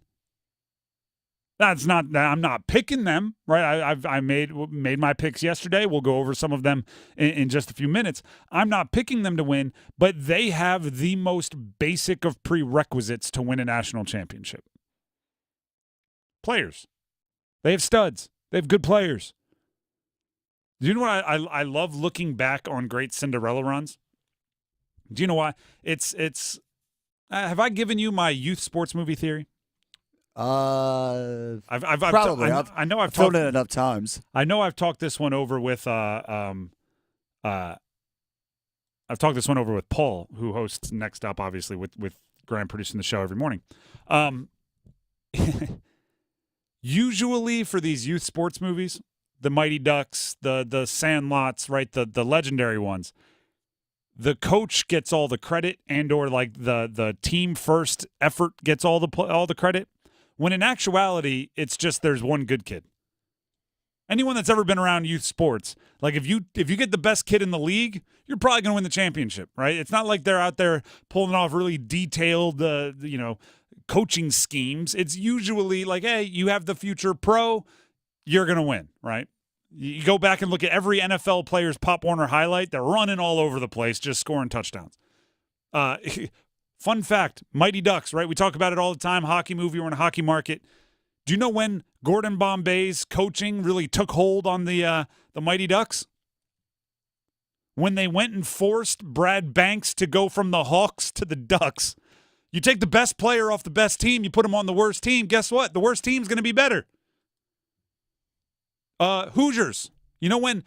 [SPEAKER 6] I'm not picking them, right? I made my picks yesterday. We'll go over some of them in just a few minutes. I'm not picking them to win, but they have the most basic of prerequisites to win a national championship. Players. They have studs. They have good players. Do you know what I love looking back on great Cinderella runs? Do you know why? It's have I given you my youth sports movie theory?
[SPEAKER 1] Probably.
[SPEAKER 6] I know I've
[SPEAKER 1] told
[SPEAKER 6] talked
[SPEAKER 1] it enough times.
[SPEAKER 6] I know I've talked this one over with I've talked this one over with Paul, who hosts Next Up, obviously with Graham producing the show every morning. Usually for these youth sports movies, the Mighty Ducks, the Sandlots, right, the legendary ones, the coach gets all the credit, and or like the team first effort gets all the credit. When in actuality, it's just there's one good kid. Anyone that's ever been around youth sports, like if you get the best kid in the league, you're probably going to win the championship, right? It's not like they're out there pulling off really detailed, coaching schemes. It's usually like, hey, you have the future pro, you're going to win, right? You go back and look at every NFL player's Pop Warner highlight. They're running all over the place, just scoring touchdowns. Fun fact, Mighty Ducks, right? We talk about it all the time. Hockey movie, we're in a hockey market. Do you know when Gordon Bombay's coaching really took hold on the Mighty Ducks? When they went and forced Brad Banks to go from the Hawks to the Ducks. You take the best player off the best team, you put him on the worst team. Guess what? The worst team's going to be better. Hoosiers. You know when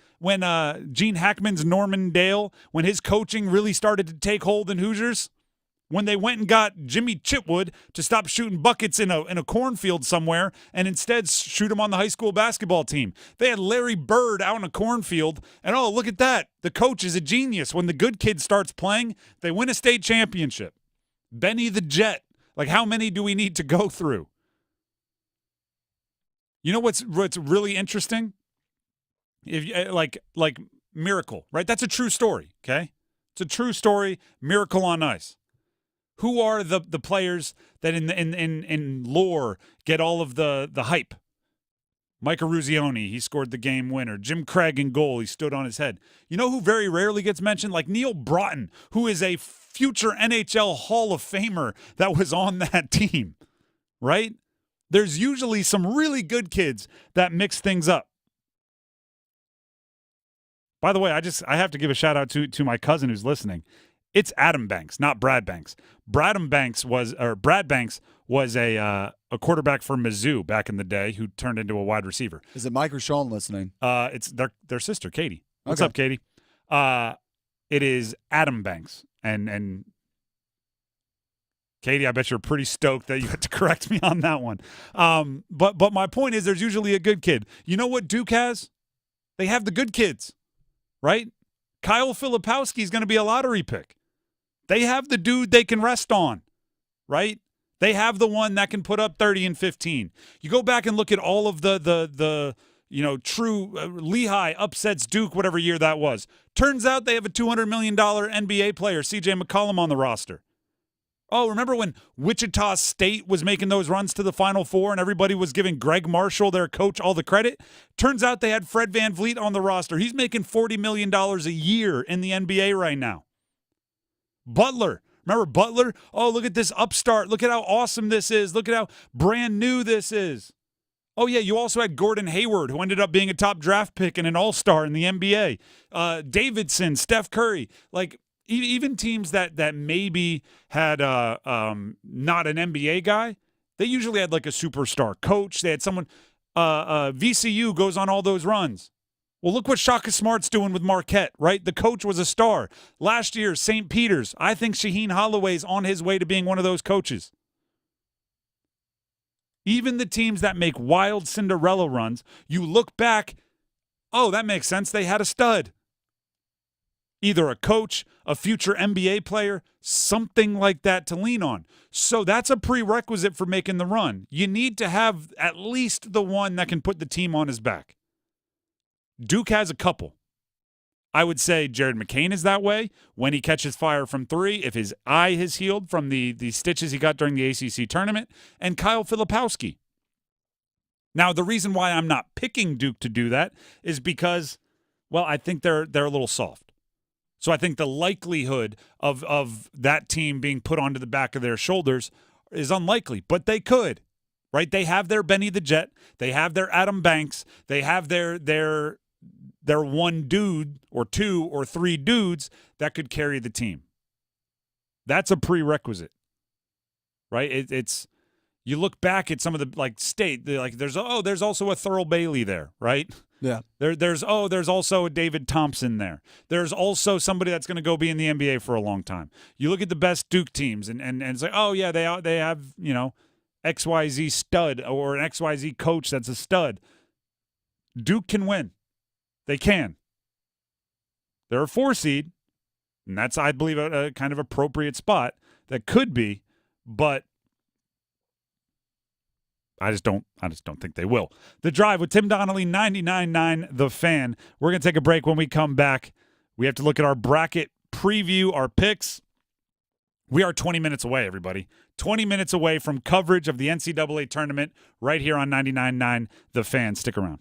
[SPEAKER 6] Gene Hackman's Norman Dale, when his coaching really started to take hold in Hoosiers? When they went and got Jimmy Chitwood to stop shooting buckets in a cornfield somewhere and instead shoot him on the high school basketball team. They had Larry Bird out in a cornfield, and oh, look at that. The coach is a genius. When the good kid starts playing, they win a state championship. Benny the Jet. Like, how many do we need to go through? You know what's really interesting? If like Miracle, right? That's a true story, okay? It's a true story, Miracle on Ice. Who are the players that in lore get all of the hype? Micah Ruzioni, he scored the game winner. Jim Craig in goal, he stood on his head. You know who very rarely gets mentioned? Like Neil Broughton, who is a future NHL Hall of Famer that was on that team, right? There's usually some really good kids that mix things up. By the way, I have to give a shout out to my cousin who's listening. It's Adam Banks, not Brad Banks. Brad Banks was a quarterback for Mizzou back in the day who turned into a wide receiver.
[SPEAKER 1] Is it Mike or Sean listening?
[SPEAKER 6] It's their sister, Katie. What's
[SPEAKER 1] Okay.
[SPEAKER 6] up, Katie? It is Adam Banks. And Katie, I bet you're pretty stoked that you had to correct me on that one. But my point is there's usually a good kid. You know what Duke has? They have the good kids, right? Kyle Filipowski is going to be a lottery pick. They have the dude they can rest on, right? They have the one that can put up 30 and 15. You go back and look at all of the true Lehigh upsets Duke whatever year that was. Turns out they have a $200 million NBA player, CJ McCollum, on the roster. Oh, remember when Wichita State was making those runs to the Final Four and everybody was giving Greg Marshall, their coach, all the credit? Turns out they had Fred VanVleet on the roster. He's making $40 million a year in the NBA right now. Butler. Remember Butler? Oh, look at this upstart. Look at how awesome this is. Look at how brand new this is. Oh, yeah, you also had Gordon Hayward, who ended up being a top draft pick and an all-star in the NBA. Davidson, Steph Curry. Like, even teams that maybe had not an NBA guy, they usually had like a superstar coach. They had someone. VCU goes on all those runs. Well, look what Shaka Smart's doing with Marquette, right? The coach was a star. Last year, St. Peter's. I think Shaheen Holloway's on his way to being one of those coaches. Even the teams that make wild Cinderella runs, you look back, oh, that makes sense. They had a stud. Either a coach, a future NBA player, something like that to lean on. So that's a prerequisite for making the run. You need to have at least the one that can put the team on his back. Duke has a couple. I would say Jared McCain is that way when he catches fire from three, if his eye has healed from the stitches he got during the ACC tournament, and Kyle Filipowski. Now, the reason why I'm not picking Duke to do that is because, well, I think they're a little soft. So I think the likelihood of that team being put onto the back of their shoulders is unlikely, but they could, right? They have their Benny the Jet. They have their Adam Banks. They have their one dude or two or three dudes that could carry the team. That's a prerequisite, right? It's you look back at some of the state, there's also a Thurl Bailey there, right?
[SPEAKER 1] Yeah.
[SPEAKER 6] There's also a David Thompson there. There's also somebody that's going to go be in the NBA for a long time. You look at the best Duke teams and it's like, oh yeah, they have, XYZ stud or an XYZ coach that's a stud. Duke can win. They can. They're a 4 seed, and that's, I believe, a kind of appropriate spot that could be, but I just don't think they will. The Drive with Tim Donnelly, 99.9 The Fan. We're going to take a break. When we come back, we have to look at our bracket preview, our picks. We are 20 minutes away, everybody. 20 minutes away from coverage of the NCAA tournament right here on 99.9 The Fan. Stick around.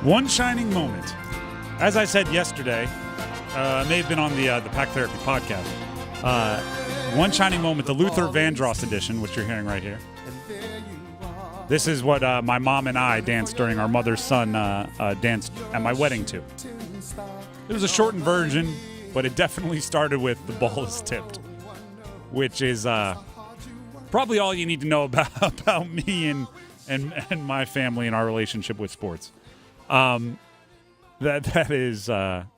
[SPEAKER 6] One shining moment. As I said yesterday, may have been on the Pack Therapy podcast. One shining moment, the Luther Vandross edition, which you're hearing right here. This is what my mom and I danced during our mother's son danced at my wedding to. It was a shortened version, but it definitely started with "the ball is tipped," which is probably all you need to know about me and my family and our relationship with sports. That is a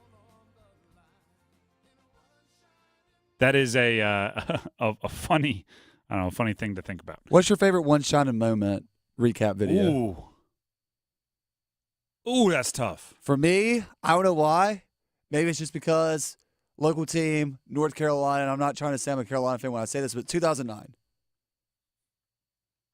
[SPEAKER 6] funny, I don't know, funny thing to think about.
[SPEAKER 1] What's your favorite one shining moment recap video?
[SPEAKER 6] Ooh, that's tough.
[SPEAKER 1] For me, I don't know why. Maybe it's just because local team, North Carolina. And I'm not trying to say I'm a Carolina fan when I say this, but 2009.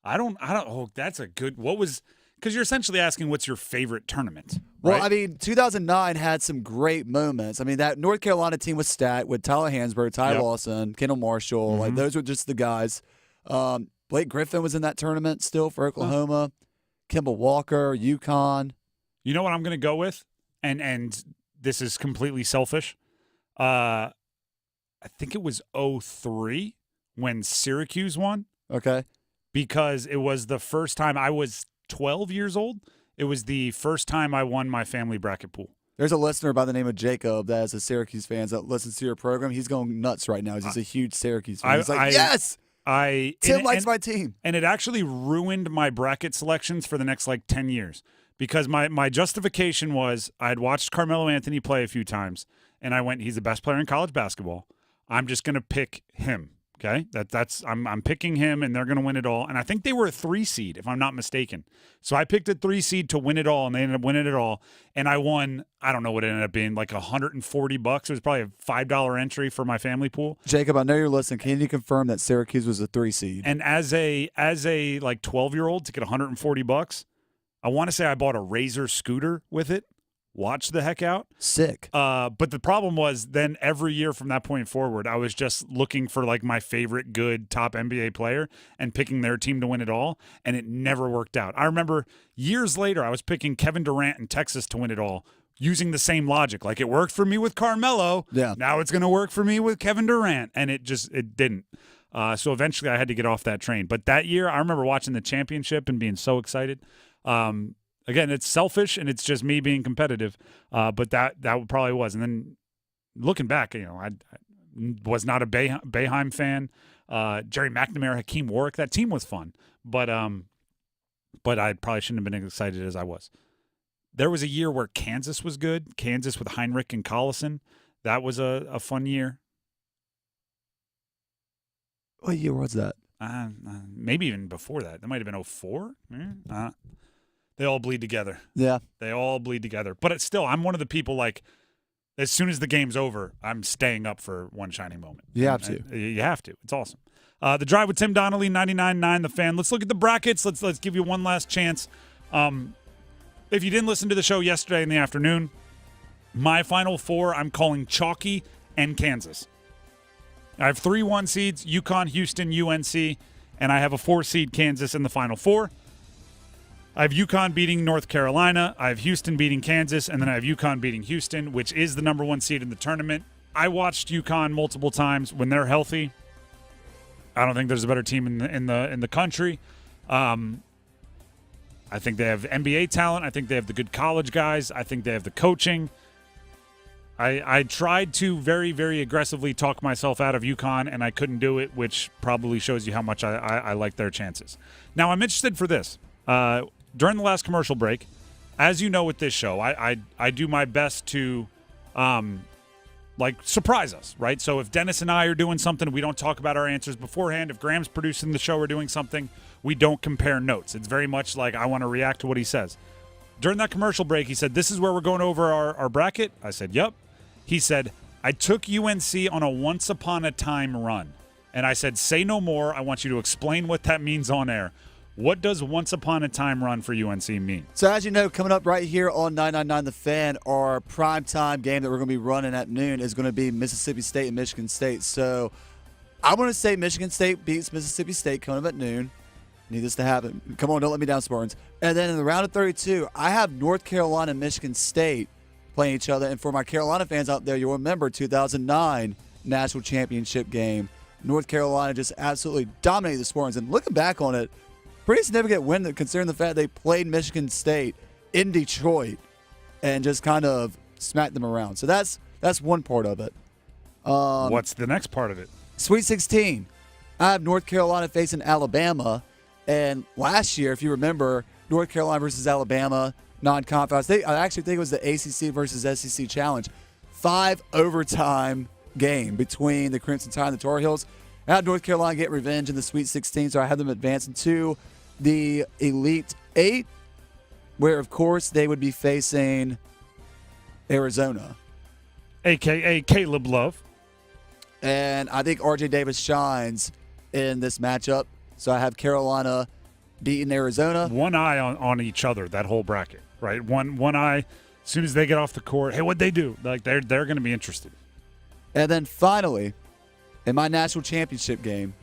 [SPEAKER 6] I don't. Oh, that's a good. What was? Because you're essentially asking what's your favorite tournament.
[SPEAKER 1] Well,
[SPEAKER 6] right?
[SPEAKER 1] I mean, 2009 had some great moments. I mean, that North Carolina team was stacked with Tyler Hansberg, Ty Lawson, Kendall Marshall. Like, those were just the guys. Blake Griffin was in that tournament still for Oklahoma. Kimball Walker, UConn.
[SPEAKER 6] You know what I'm going to go with? And this is completely selfish. I think it was 2003 when Syracuse won.
[SPEAKER 1] Okay.
[SPEAKER 6] Because it was the first time I was 12 years old. It was the first time I won my family bracket pool.
[SPEAKER 1] There's a listener by the name of Jacob that is a Syracuse fan that listens to your program. He's going nuts right now. He's a huge Syracuse fan. He's like, yes! Tim likes my team.
[SPEAKER 6] And it actually ruined my bracket selections for the next, 10 years. Because my justification was I'd watched Carmelo Anthony play a few times, and I went, he's the best player in college basketball. I'm just going to pick him. Okay, I'm picking him, and they're going to win it all. And I think they were a 3 seed, if I'm not mistaken. So I picked a 3 seed to win it all, and they ended up winning it all. And I won. I don't know what it ended up being, like $140. It was probably a $5 entry for my family pool.
[SPEAKER 1] Jacob, I know you're listening. Can you confirm that Syracuse was a 3 seed?
[SPEAKER 6] And as a 12-year-old to get $140, I want to say I bought a Razor scooter with it. Watch the heck out.
[SPEAKER 1] Sick.
[SPEAKER 6] But the problem was then every year from that point forward, I was just looking for my favorite good top NBA player and picking their team to win it all, and it never worked out. I remember years later, I was picking Kevin Durant in Texas to win it all using the same logic. Like, it worked for me with Carmelo.
[SPEAKER 1] Yeah.
[SPEAKER 6] Now it's going to work for me with Kevin Durant, and it didn't. So eventually I had to get off that train. But that year, I remember watching the championship and being so excited. Again, it's selfish and it's just me being competitive, but that probably was. And then looking back, I was not a Boeheim fan. Jerry McNamara, Hakeem Warwick, that team was fun, but I probably shouldn't have been as excited as I was. There was a year where Kansas was good. Kansas with Heinrich and Collison, that was a fun year.
[SPEAKER 1] What year was that?
[SPEAKER 6] Maybe even before that. That might have been 2004. They all bleed together.
[SPEAKER 1] Yeah.
[SPEAKER 6] They all bleed together. But it's still, I'm one of the people, as soon as the game's over, I'm staying up for one shining moment.
[SPEAKER 1] You have to.
[SPEAKER 6] You have to. It's awesome. The Drive with Tim Donnelly, 99.9 The Fan. Let's look at the brackets. Let's give you one last chance. If you didn't listen to the show yesterday in the afternoon, my Final Four, I'm calling chalky and Kansas. I have 3 1 seeds, UConn, Houston, UNC, and I have a 4 seed Kansas in the Final Four. I have UConn beating North Carolina. I have Houston beating Kansas, and then I have UConn beating Houston, which is the number 1 seed in the tournament. I watched UConn multiple times. When they're healthy, I don't think there's a better team in the country. I think they have NBA talent. I think they have the good college guys. I think they have the coaching. I tried to very, very aggressively talk myself out of UConn, and I couldn't do it, which probably shows you how much I like their chances. Now, I'm interested for this. During the last commercial break, as you know with this show, I do my best to surprise us, right? So if Dennis and I are doing something, we don't talk about our answers beforehand. If Graham's producing the show or doing something, we don't compare notes. It's very much like I want to react to what he says. During that commercial break, he said, "This is where we're going over our bracket." I said, "Yep." He said, "I took UNC on a once-upon-a-time run." And I said, "Say no more. I want you to explain what that means on air." What does once-upon-a-time run for UNC mean?
[SPEAKER 1] So as you know, coming up right here on 99.9 The Fan, our primetime game that we're going to be running at noon is going to be Mississippi State and Michigan State. So I'm going to say Michigan State beats Mississippi State coming up at noon. Need this to happen. Come on, don't let me down, Spartans. And then in the round of 32, I have North Carolina and Michigan State playing each other. And for my Carolina fans out there, you'll remember 2009 national championship game. North Carolina just absolutely dominated the Spartans. And looking back on it, pretty significant win considering the fact they played Michigan State in Detroit and just kind of smacked them around. So that's one part of it.
[SPEAKER 6] What's the next part of it?
[SPEAKER 1] Sweet 16. I have North Carolina facing Alabama. And last year, if you remember, North Carolina versus Alabama, non-conference. I actually think it was the ACC versus SEC challenge. 5 overtime game between the Crimson Tide and the Tar Heels. I had North Carolina get revenge in the Sweet 16, so I had them advancing to the Elite 8, where, of course, they would be facing Arizona.
[SPEAKER 6] A.K.A. Caleb Love.
[SPEAKER 1] And I think R.J. Davis shines in this matchup. So I have Carolina beating Arizona.
[SPEAKER 6] One eye on each other, that whole bracket, right? One eye, as soon as they get off the court, hey, what'd they do? Like, they're going to be interested.
[SPEAKER 1] And then finally, in my national championship game,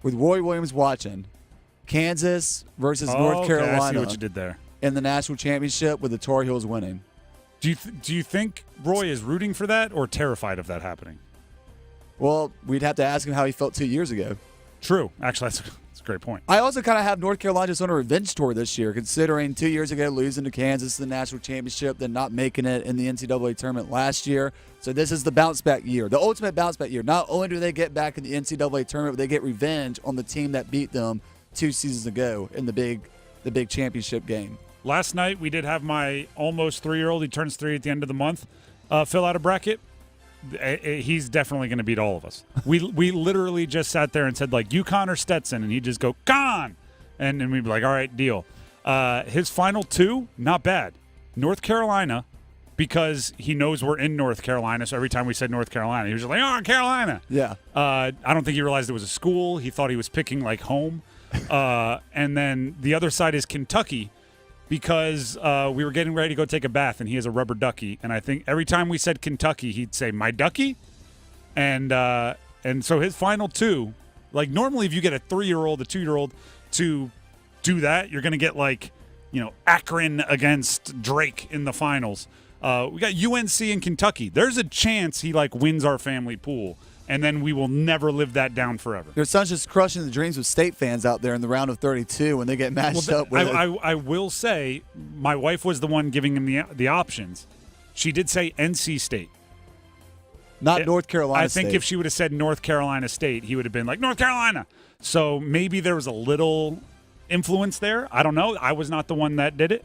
[SPEAKER 1] with Roy Williams watching, Kansas versus North Carolina.
[SPEAKER 6] I see what you did there.
[SPEAKER 1] In the national championship with the Tar Heels winning.
[SPEAKER 6] Do you think Roy is rooting for that or terrified of that happening?
[SPEAKER 1] Well, we'd have to ask him how he felt 2 years ago.
[SPEAKER 6] True. Actually, that's a great point.
[SPEAKER 1] I also kind of have North Carolina just on a revenge tour this year, considering 2 years ago losing to Kansas in the national championship, then not making it in the NCAA tournament last year. So this is the bounce-back year, the ultimate bounce-back year. Not only do they get back in the NCAA tournament, but they get revenge on the team that beat them 2 seasons ago in the big championship game.
[SPEAKER 6] Last night, we did have my almost 3-year-old, he turns 3 at the end of the month, fill out a bracket. He's definitely going to beat all of us. We literally just sat there and said, like, UConn or Stetson, and he'd just go, Con! And we'd be like, all right, deal. His final 2, not bad. North Carolina, because he knows we're in North Carolina, so every time we said North Carolina, he was just like, oh, Carolina.
[SPEAKER 1] Yeah.
[SPEAKER 6] I don't think he realized it was a school. He thought he was picking, like, home. And then the other side is Kentucky, because we were getting ready to go take a bath, and he has a rubber ducky. And I think every time we said Kentucky, he'd say, my ducky? And so his final 2, like normally if you get a 3-year-old, a 2-year-old to do that, you're going to get like, Akron against Drake in the finals. We got UNC and Kentucky. There's a chance he like wins our family pool. And then we will never live that down forever.
[SPEAKER 1] Your son's just crushing the dreams of state fans out there in the round of 32 when they get matched up with
[SPEAKER 6] I will say, my wife was the one giving him the options. She did say NC State.
[SPEAKER 1] Not North Carolina
[SPEAKER 6] State. I think if she would have said North Carolina State, he would have been like, North Carolina. So maybe there was a little influence there. I don't know. I was not the one that did it.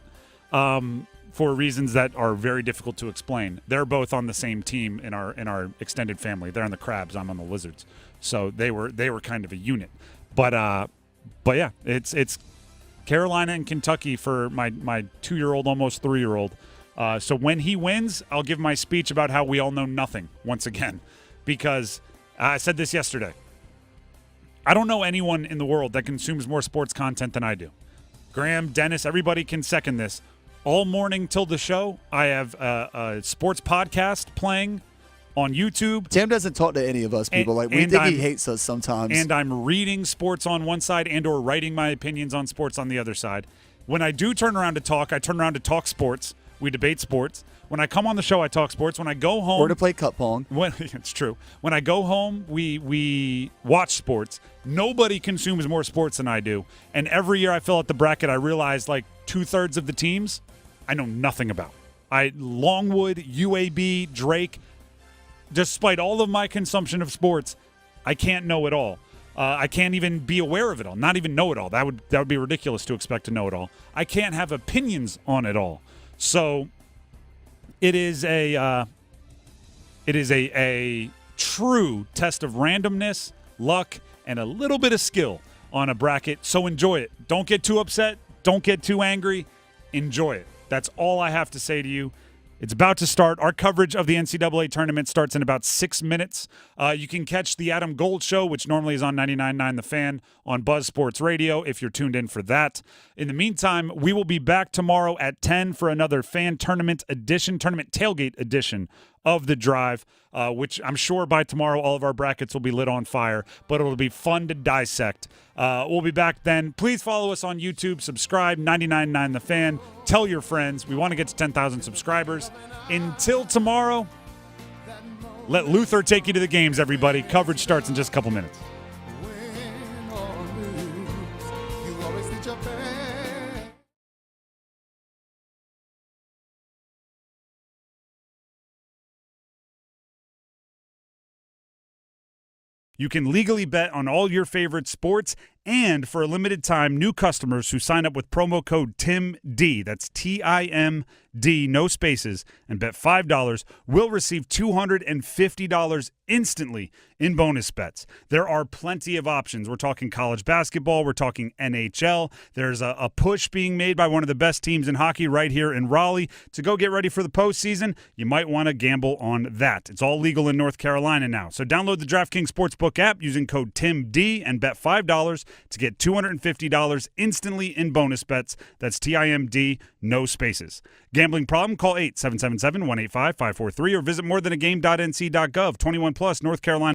[SPEAKER 6] For reasons that are very difficult to explain. They're both on the same team in our extended family. They're on the Crabs, I'm on the Lizards. So they were kind of a unit. But yeah, it's Carolina and Kentucky for my 2-year-old, almost 3-year-old. So when he wins, I'll give my speech about how we all know nothing once again. Because I said this yesterday. I don't know anyone in the world that consumes more sports content than I do. Graham, Dennis, everybody can second this. All morning till the show, I have a sports podcast playing on YouTube.
[SPEAKER 1] Tim doesn't talk to any of us people. We think he hates us sometimes.
[SPEAKER 6] And I'm reading sports on one side and or writing my opinions on sports on the other side. When I do turn around to talk, I turn around to talk sports. We debate sports. When I come on the show, I talk sports. When I go home...
[SPEAKER 1] Or to play cup pong.
[SPEAKER 6] It's true. When I go home, we watch sports. Nobody consumes more sports than I do. And every year I fill out the bracket, I realize like 2/3 of the teams I know nothing about. Longwood, UAB, Drake, despite all of my consumption of sports, I can't know it all. I can't even be aware of it all, not even know it all. That would be ridiculous to expect to know it all. I can't have opinions on it all. So it is a true test of randomness, luck, and a little bit of skill on a bracket. So enjoy it. Don't get too upset. Don't get too angry. Enjoy it. That's all I have to say to you. It's about to start. Our coverage of the NCAA tournament starts in about 6 minutes. You can catch the Adam Gold Show, which normally is on 99.9 The Fan, on Buzz Sports Radio if you're tuned in for that. In the meantime, we will be back tomorrow at 10 for another fan tournament edition, tournament tailgate edition of the drive, which I'm sure by tomorrow all of our brackets will be lit on fire, but it'll be fun to dissect. We'll be back then. Please follow us on YouTube, subscribe, 99.9 The Fan. Tell your friends. We want to get to 10,000 subscribers. Until tomorrow, let Luther take you to the games, everybody. Coverage starts in just a couple minutes. You can legally bet on all your favorite sports, and for a limited time, new customers who sign up with promo code TIMD, that's TIMD, no spaces, and bet $5 will receive $250 instantly in bonus bets. There are plenty of options. We're talking college basketball. We're talking NHL. There's a push being made by one of the best teams in hockey right here in Raleigh to go get ready for the postseason. You might want to gamble on that. It's all legal in North Carolina now. So download the DraftKings Sportsbook app using code TIMD and bet $5 to get $250 instantly in bonus bets. That's TIMD, no spaces. Gambling problem? Call 877-185-543 or visit morethanagame.nc.gov. 21 plus, North Carolina.